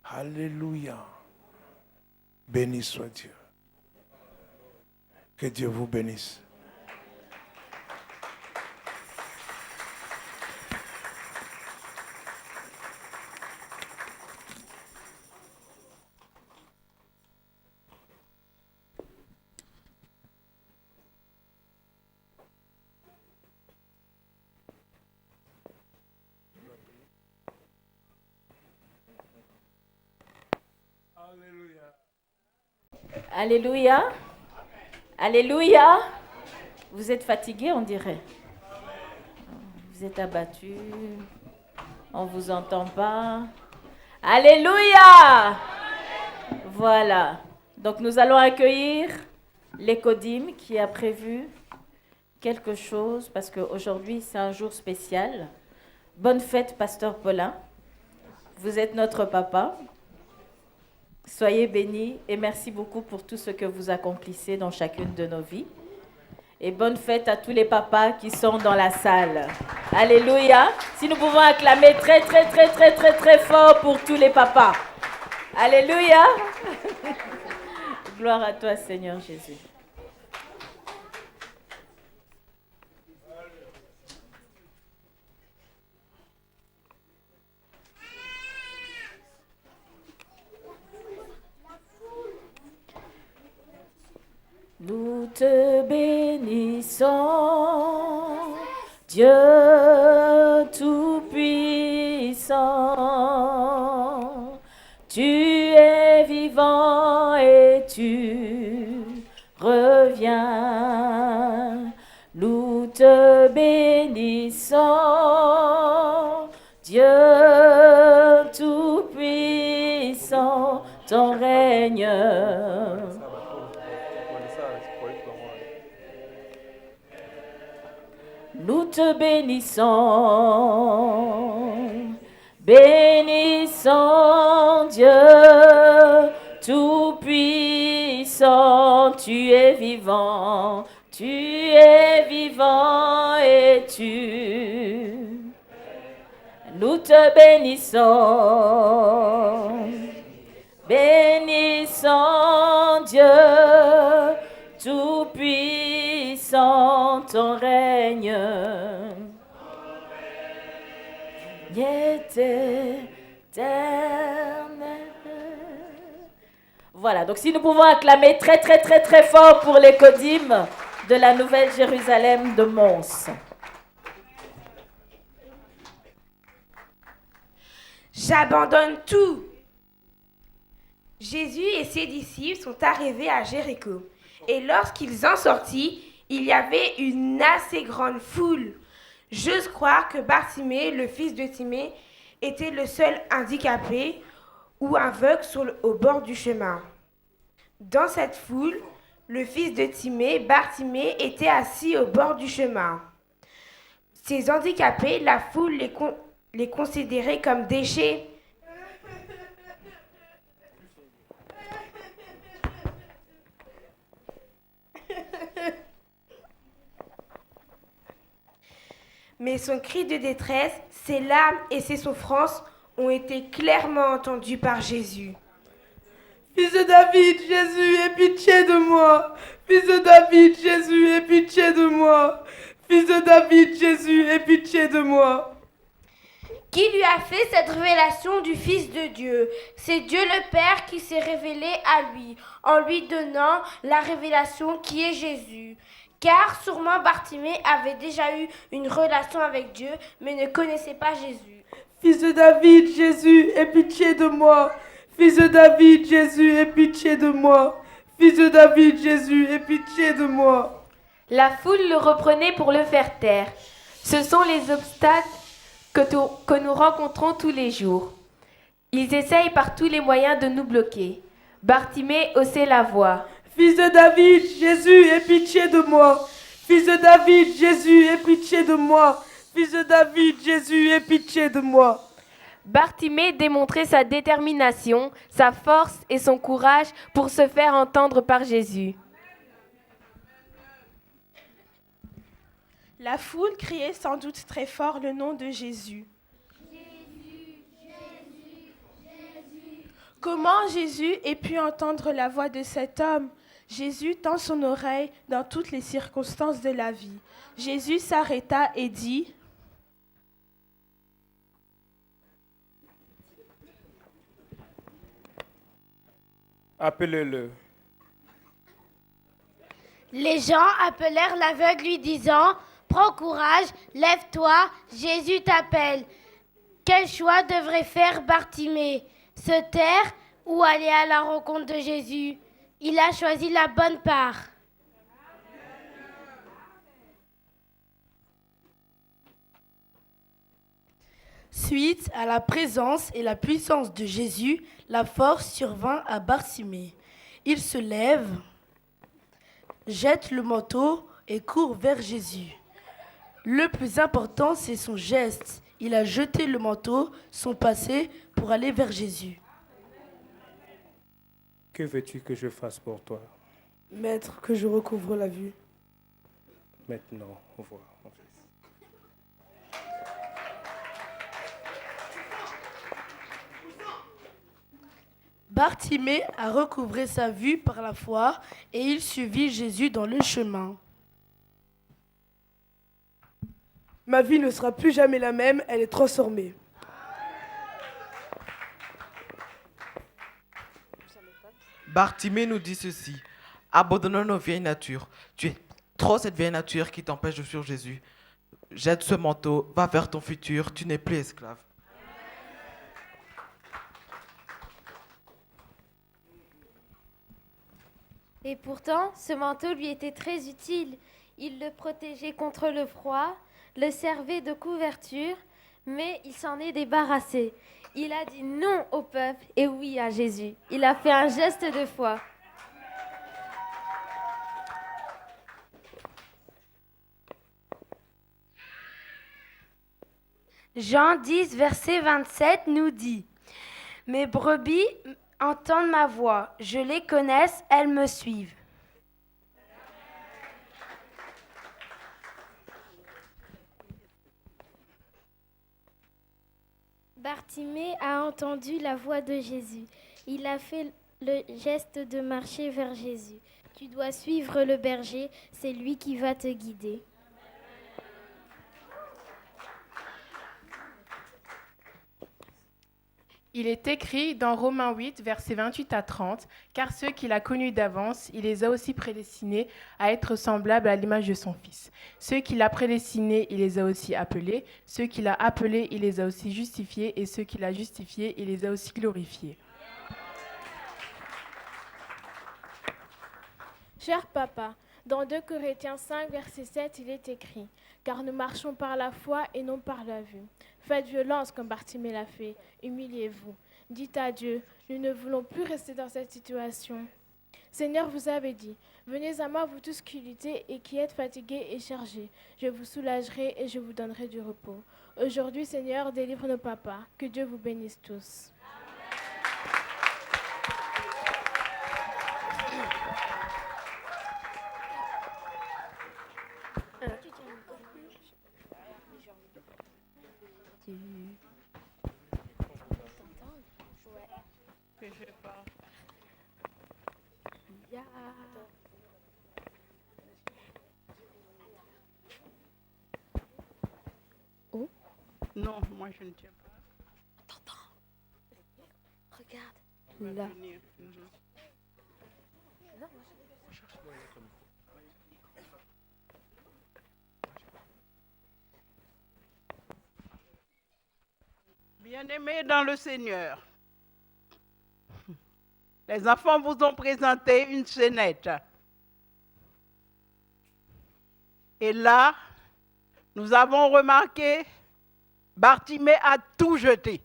Alléluia. Béni soit Dieu. Que Dieu vous bénisse. Alléluia. Alléluia. Vous êtes fatigué, on dirait. Vous êtes abattu. On ne vous entend pas. Alléluia! Voilà. Donc nous allons accueillir l'Écodim qui a prévu quelque chose parce qu'aujourd'hui c'est un jour spécial. Bonne fête, Pasteur Paulin. Vous êtes notre papa. Soyez bénis et merci beaucoup pour tout ce que vous accomplissez dans chacune de nos vies. Et bonne fête à tous les papas qui sont dans la salle. Alléluia. Si nous pouvons acclamer très, très, très, très, très, très fort pour tous les papas. Alléluia. Gloire à toi, Seigneur Jésus. Nous te bénissons, Dieu Tout-Puissant. Tu es vivant et tu reviens. Nous te bénissons, Dieu Tout-Puissant, ton règne. Nous te bénissons, bénissons Dieu Tout-Puissant, tu es vivant et tu. Nous te bénissons, bénissons Dieu Tout-Puissant, ton règne est éternel. Voilà, donc si nous pouvons acclamer très très très très fort pour l'Écodim de la Nouvelle Jérusalem de Mons. J'abandonne tout. Jésus et ses disciples sont arrivés à Jéricho. Et lorsqu'ils en sortirent, il y avait une assez grande foule. J'ose croire que Bartimée, le fils de Timée, était le seul handicapé ou aveugle au bord du chemin. Dans cette foule, le fils de Timée, Bartimée, était assis au bord du chemin. Ces handicapés, la foule les considérait comme déchets. Mais son cri de détresse, ses larmes et ses souffrances ont été clairement entendus par Jésus. Fils de David, Jésus, aie pitié de moi. Fils de David, Jésus, aie pitié de moi. Fils de David, Jésus, aie pitié de moi. Qui lui a fait cette révélation du Fils de Dieu? C'est Dieu le Père qui s'est révélé à lui, en lui donnant la révélation qui est Jésus. Car sûrement Bartimée avait déjà eu une relation avec Dieu, mais ne connaissait pas Jésus. Fils de David, Jésus, aie pitié de moi. Fils de David, Jésus, aie pitié de moi. Fils de David, Jésus, aie pitié de moi. La foule le reprenait pour le faire taire. Ce sont les obstacles que nous rencontrons tous les jours. Ils essayent par tous les moyens de nous bloquer. Bartimée haussait la voix. Fils de David, Jésus, aie pitié de moi. Fils de David, Jésus, aie pitié de moi. Fils de David, Jésus, aie pitié de moi. Bartimée démontrait sa détermination, sa force et son courage pour se faire entendre par Jésus. La foule criait sans doute très fort le nom de Jésus. Comment Jésus ait pu entendre la voix de cet homme? Jésus tend son oreille dans toutes les circonstances de la vie. Jésus s'arrêta et dit: Appelez-le. Les gens appelèrent l'aveugle lui disant: Prends courage, lève-toi, Jésus t'appelle. Quel choix devrait faire Bartimée? Se taire ou aller à la rencontre de Jésus? Il a choisi la bonne part. Suite à la présence et la puissance de Jésus, la force survint à Bartimée. Il se lève, jette le manteau et court vers Jésus. Le plus important, c'est son geste. Il a jeté le manteau, son passé, pour aller vers Jésus. Que veux-tu que je fasse pour toi? Maître, que je recouvre la vue. Maintenant, au revoir, mon fils. Bartimée a recouvré sa vue par la foi et il suivit Jésus dans le chemin. Ma vie ne sera plus jamais la même, elle est transformée. Bartimée nous dit ceci: abandonnons nos vieilles natures. Tu es trop cette vieille nature qui t'empêche de suivre Jésus. Jette ce manteau, va vers ton futur, tu n'es plus esclave. Et pourtant, ce manteau lui était très utile. Il le protégeait contre le froid, le servait de couverture, mais il s'en est débarrassé. Il a dit non au peuple et oui à Jésus. Il a fait un geste de foi. Jean 10, verset 27 nous dit: Mes brebis entendent ma voix, je les connais, elles me suivent. Bartimée a entendu la voix de Jésus. Il a fait le geste de marcher vers Jésus. Tu dois suivre le berger, c'est lui qui va te guider. Il est écrit dans Romains 8, versets 28 à 30, « Car ceux qu'il a connus d'avance, il les a aussi prédestinés à être semblables à l'image de son Fils. Ceux qu'il a prédestinés, il les a aussi appelés. Ceux qu'il a appelés, il les a aussi justifiés. Et ceux qu'il a justifiés, il les a aussi glorifiés. » Cher papa, dans 2 Corinthiens 5, verset 7, il est écrit: Car nous marchons par la foi et non par la vue. Faites violence comme Bartimée l'a fait, humiliez-vous. Dites à Dieu, nous ne voulons plus rester dans cette situation. Seigneur, vous avez dit: Venez à moi, vous tous qui luttez et qui êtes fatigués et chargés. Je vous soulagerai et je vous donnerai du repos. Aujourd'hui, Seigneur, délivre nos papas. Que Dieu vous bénisse tous. Oh. Non, moi je ne tiens pas. T'entends? Regarde. Là. Bien-aimés dans le Seigneur, les enfants vous ont présenté une scénette. Et là, nous avons remarqué, Bartimée a tout jeté.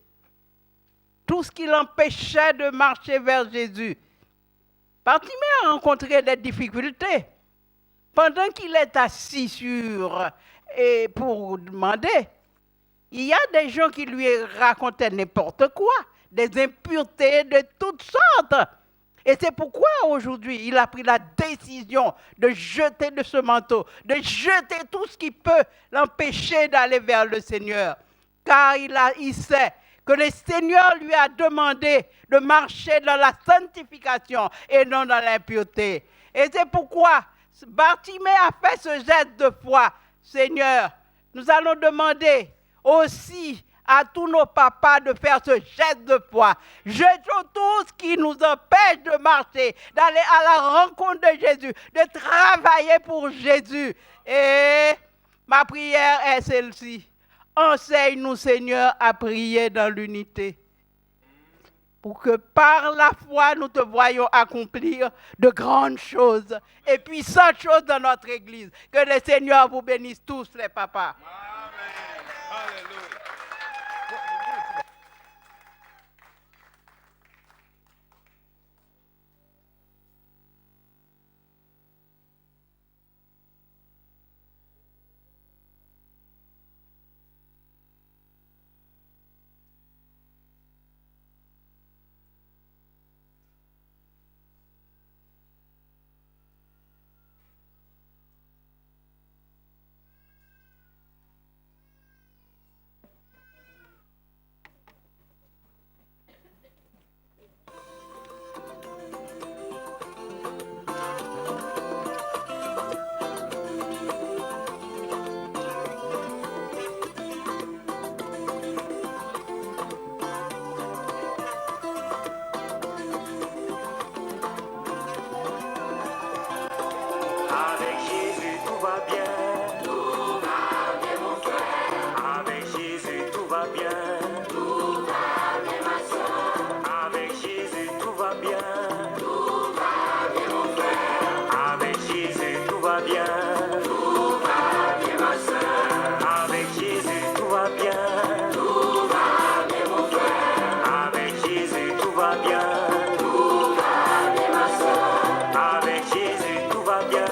Tout ce qui l'empêchait de marcher vers Jésus. Bartimée a rencontré des difficultés. Pendant qu'il est assis et pour demander, il y a des gens qui lui racontaient n'importe quoi, des impuretés de toutes sortes. Et c'est pourquoi aujourd'hui, il a pris la décision de jeter de ce manteau, de jeter tout ce qui peut l'empêcher d'aller vers le Seigneur. Car il sait que le Seigneur lui a demandé de marcher dans la sanctification et non dans l'impureté. Et c'est pourquoi Bartimée a fait ce geste de foi. Seigneur, nous allons demander aussi à tous nos papas de faire ce geste de foi. Jetons tout ce qui nous empêche de marcher, d'aller à la rencontre de Jésus, de travailler pour Jésus. Et ma prière est celle-ci. Enseigne-nous, Seigneur, à prier dans l'unité. Pour que par la foi, nous te voyions accomplir de grandes choses et puissantes choses dans notre Église. Que le Seigneur vous bénisse tous, les papas. Amen. Alléluia. va bien. Tout va bien mon frère. Avec Jésus tout va bien. Tout va bien ma soeur. Avec Jésus tout va bien. Tout va bien mon frère. Avec Jésus tout va bien. Tout va bien ma soeur. Avec Jésus tout va bien. Tout va bien mon frère. Avec Jésus tout va bien. Tout va bien ma soeur. Avec Jésus tout va bien.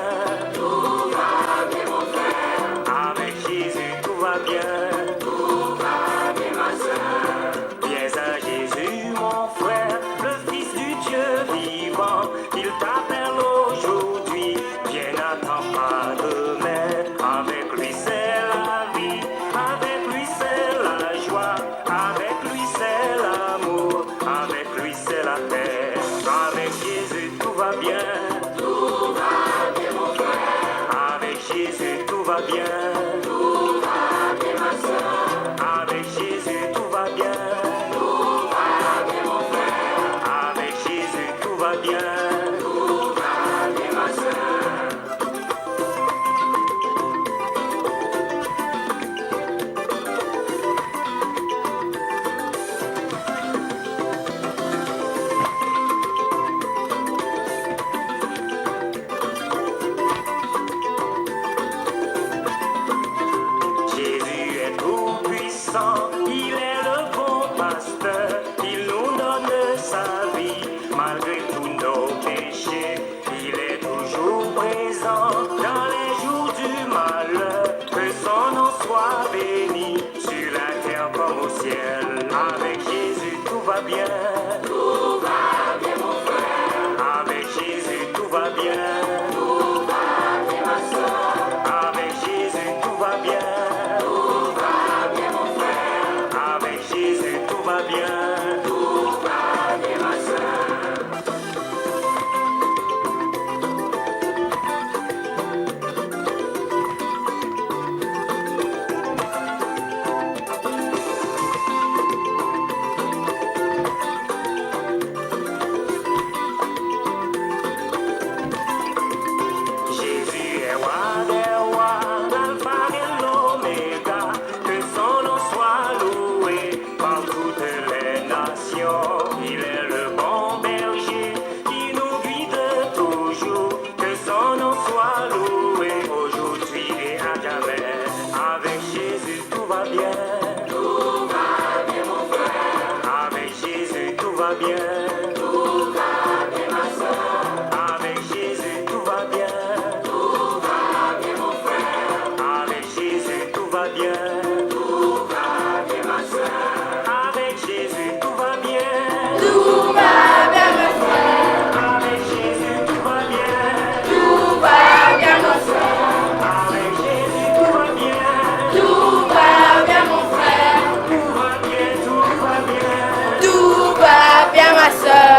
Tout va bien mon frère. Avec Jésus tout va bien. Tout va bien ma soeur. Viens à Jésus mon frère, le Fils du Dieu vivant. Il t'appelle aujourd'hui. Viens, n'attends pas demain. Avec lui c'est la vie. Avec lui c'est la joie. Avec lui c'est l'amour. Avec lui c'est la paix. Avec Jésus tout va bien. Tout va bien mon frère. Avec Jésus tout va bien. Tout va bien ma soeur. Avec Jésus tout va bien. Tout va bien mon frère. Avec Jésus tout va bien. Tout va bien ma soeur. Jésus est tout puissant, il est le bon pasteur, il nous donne sa vie, malgré tous nos péchés, il est toujours présent dans les jours du malheur, que son nom soit béni, sur la terre comme au ciel, avec Jésus tout va bien, tout va bien mon frère, avec Jésus tout va bien, tout va bien ma soeur, avec Jésus tout va bien. Avec Jésus tout va bien, tout va bien ma soeur. Jésus est roi des rois, l'alpha et l'oméga, que son nom soit loué par toutes les nations. Il est le bon berger qui nous guide toujours, que son nom soit loué aujourd'hui et à jamais. Avec Jésus tout va bien, tout va bien mon frère. Avec Jésus tout va bien, tout va bien ma soeur. Avec Jésus tout va bien. Avec Jésus tout va bien, tout va bien ma soeur. Avec Jésus tout va bien, tout va bien ma soeur. Avec Jésus tout va bien, tout va bien ma soeur. Avec Jésus tout va bien, tout va bien mon frère. Tout va bien, tout va bien, tout va bien ma soeur.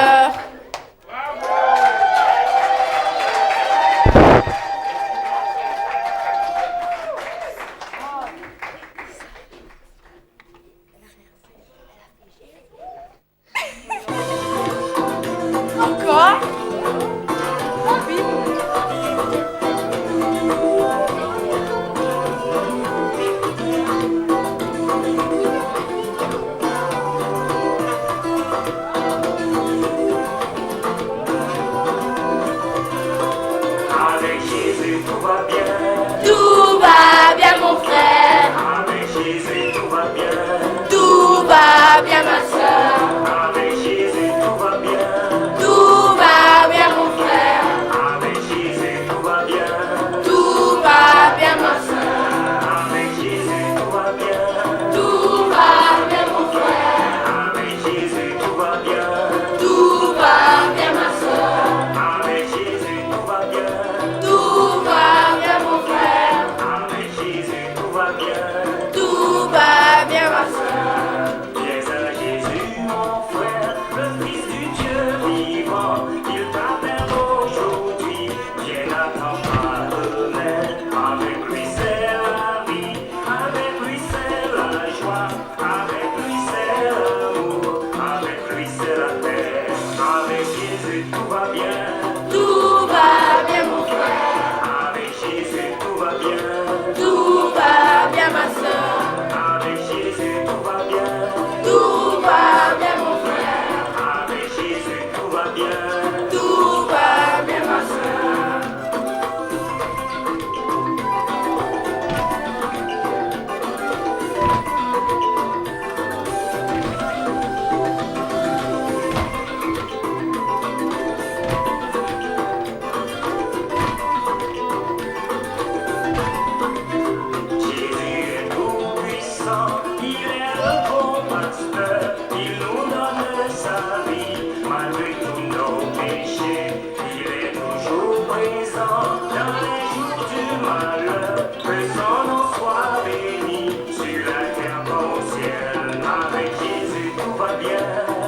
sa vie, malgré tous nos péchés. Il est toujours présent dans les jours du malheur. Que son nom soit béni sur la terre comme au ciel. Avec Jésus, tout va bien.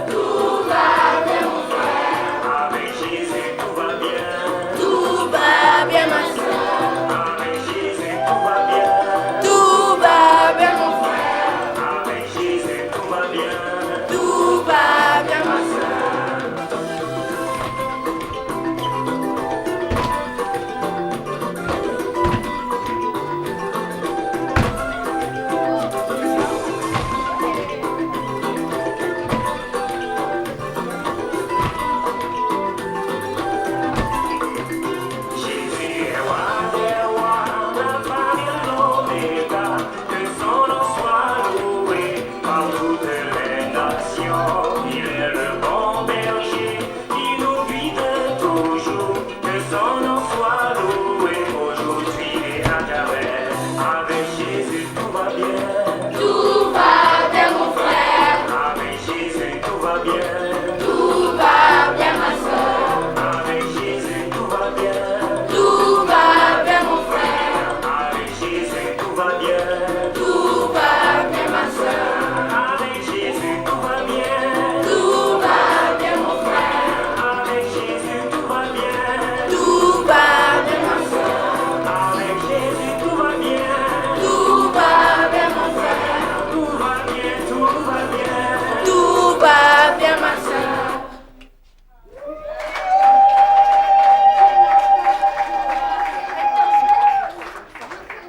Tout va bien, mon frère. Avec Jésus, tout va bien. Tout va bien, ma soeur. Avec Jésus, tout va bien. Tout va bien, mon frère. Avec Jésus, tout va bien. Tout va bien, ma soeur. Jésus est roi des rois, l'alpha et l'oméga, que son nom soit loué par toutes les nations. Il est le bon berger qui nous guide toujours, que son nom soit loué aujourd'hui et à jamais. Avec Jésus tout va bien. Tout va bien, mon frère. Avec Jésus tout va bien. Tout va bien, ma soeur. Avec Jésus tout va bien. Tout va bien, mon frère. Avec Jésus tout va bien. Tout va bien, ma soeur. Avec Jésus tout va bien. Tout va bien, mon frère. Avec Jésus tout va bien. Tout va bien, ma soeur. Avec Jésus tout va bien. Tout va bien, mon frère. Tout va bien, tout va bien. Tout va bien, ma soeur.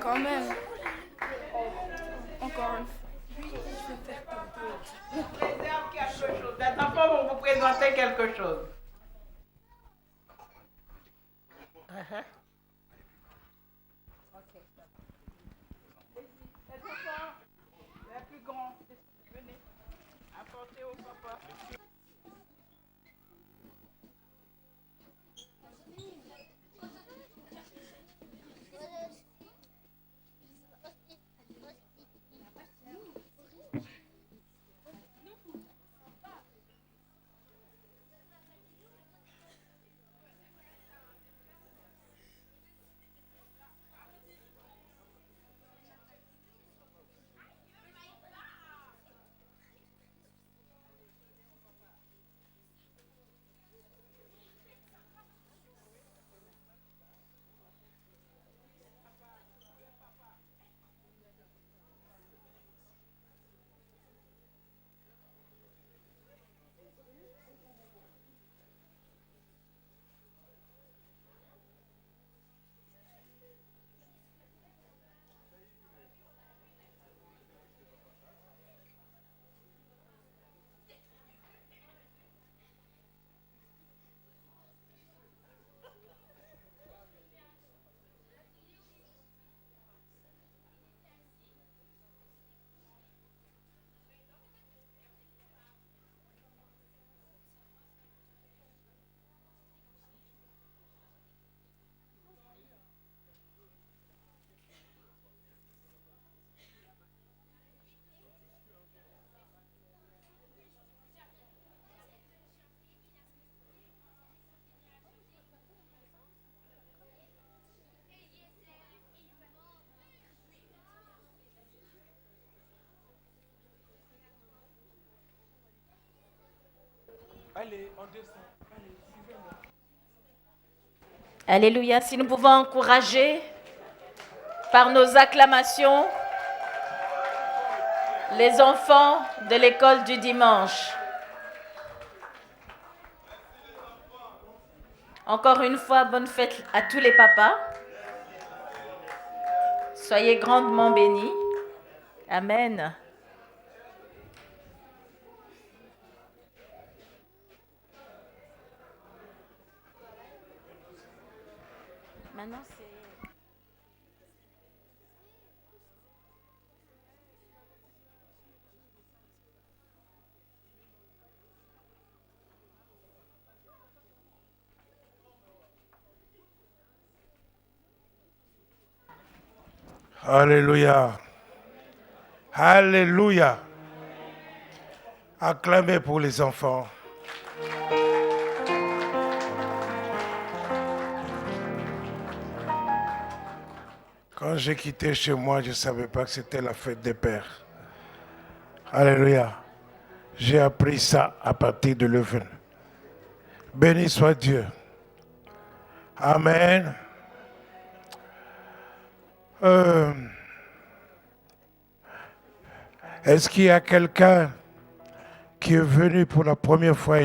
Quand même. Encore une fois. Vous préserve quelque chose. Les enfants vont vous présenter quelque chose. Les enfants, les plus grands, venez, apportez au papa. Allez, on descend. Allez, suivez-moi. Alléluia. Si nous pouvons encourager par nos acclamations les enfants de l'école du dimanche. Encore une fois, bonne fête à tous les papas. Soyez grandement bénis. Amen. Maintenant, c'est... Alléluia. Alléluia. Acclamez pour les enfants. Quand j'ai quitté chez moi, je ne savais pas que c'était la fête des pères. Alléluia. J'ai appris ça à partir de Leuven. Béni soit Dieu. Amen. Est-ce qu'il y a quelqu'un qui est venu pour la première fois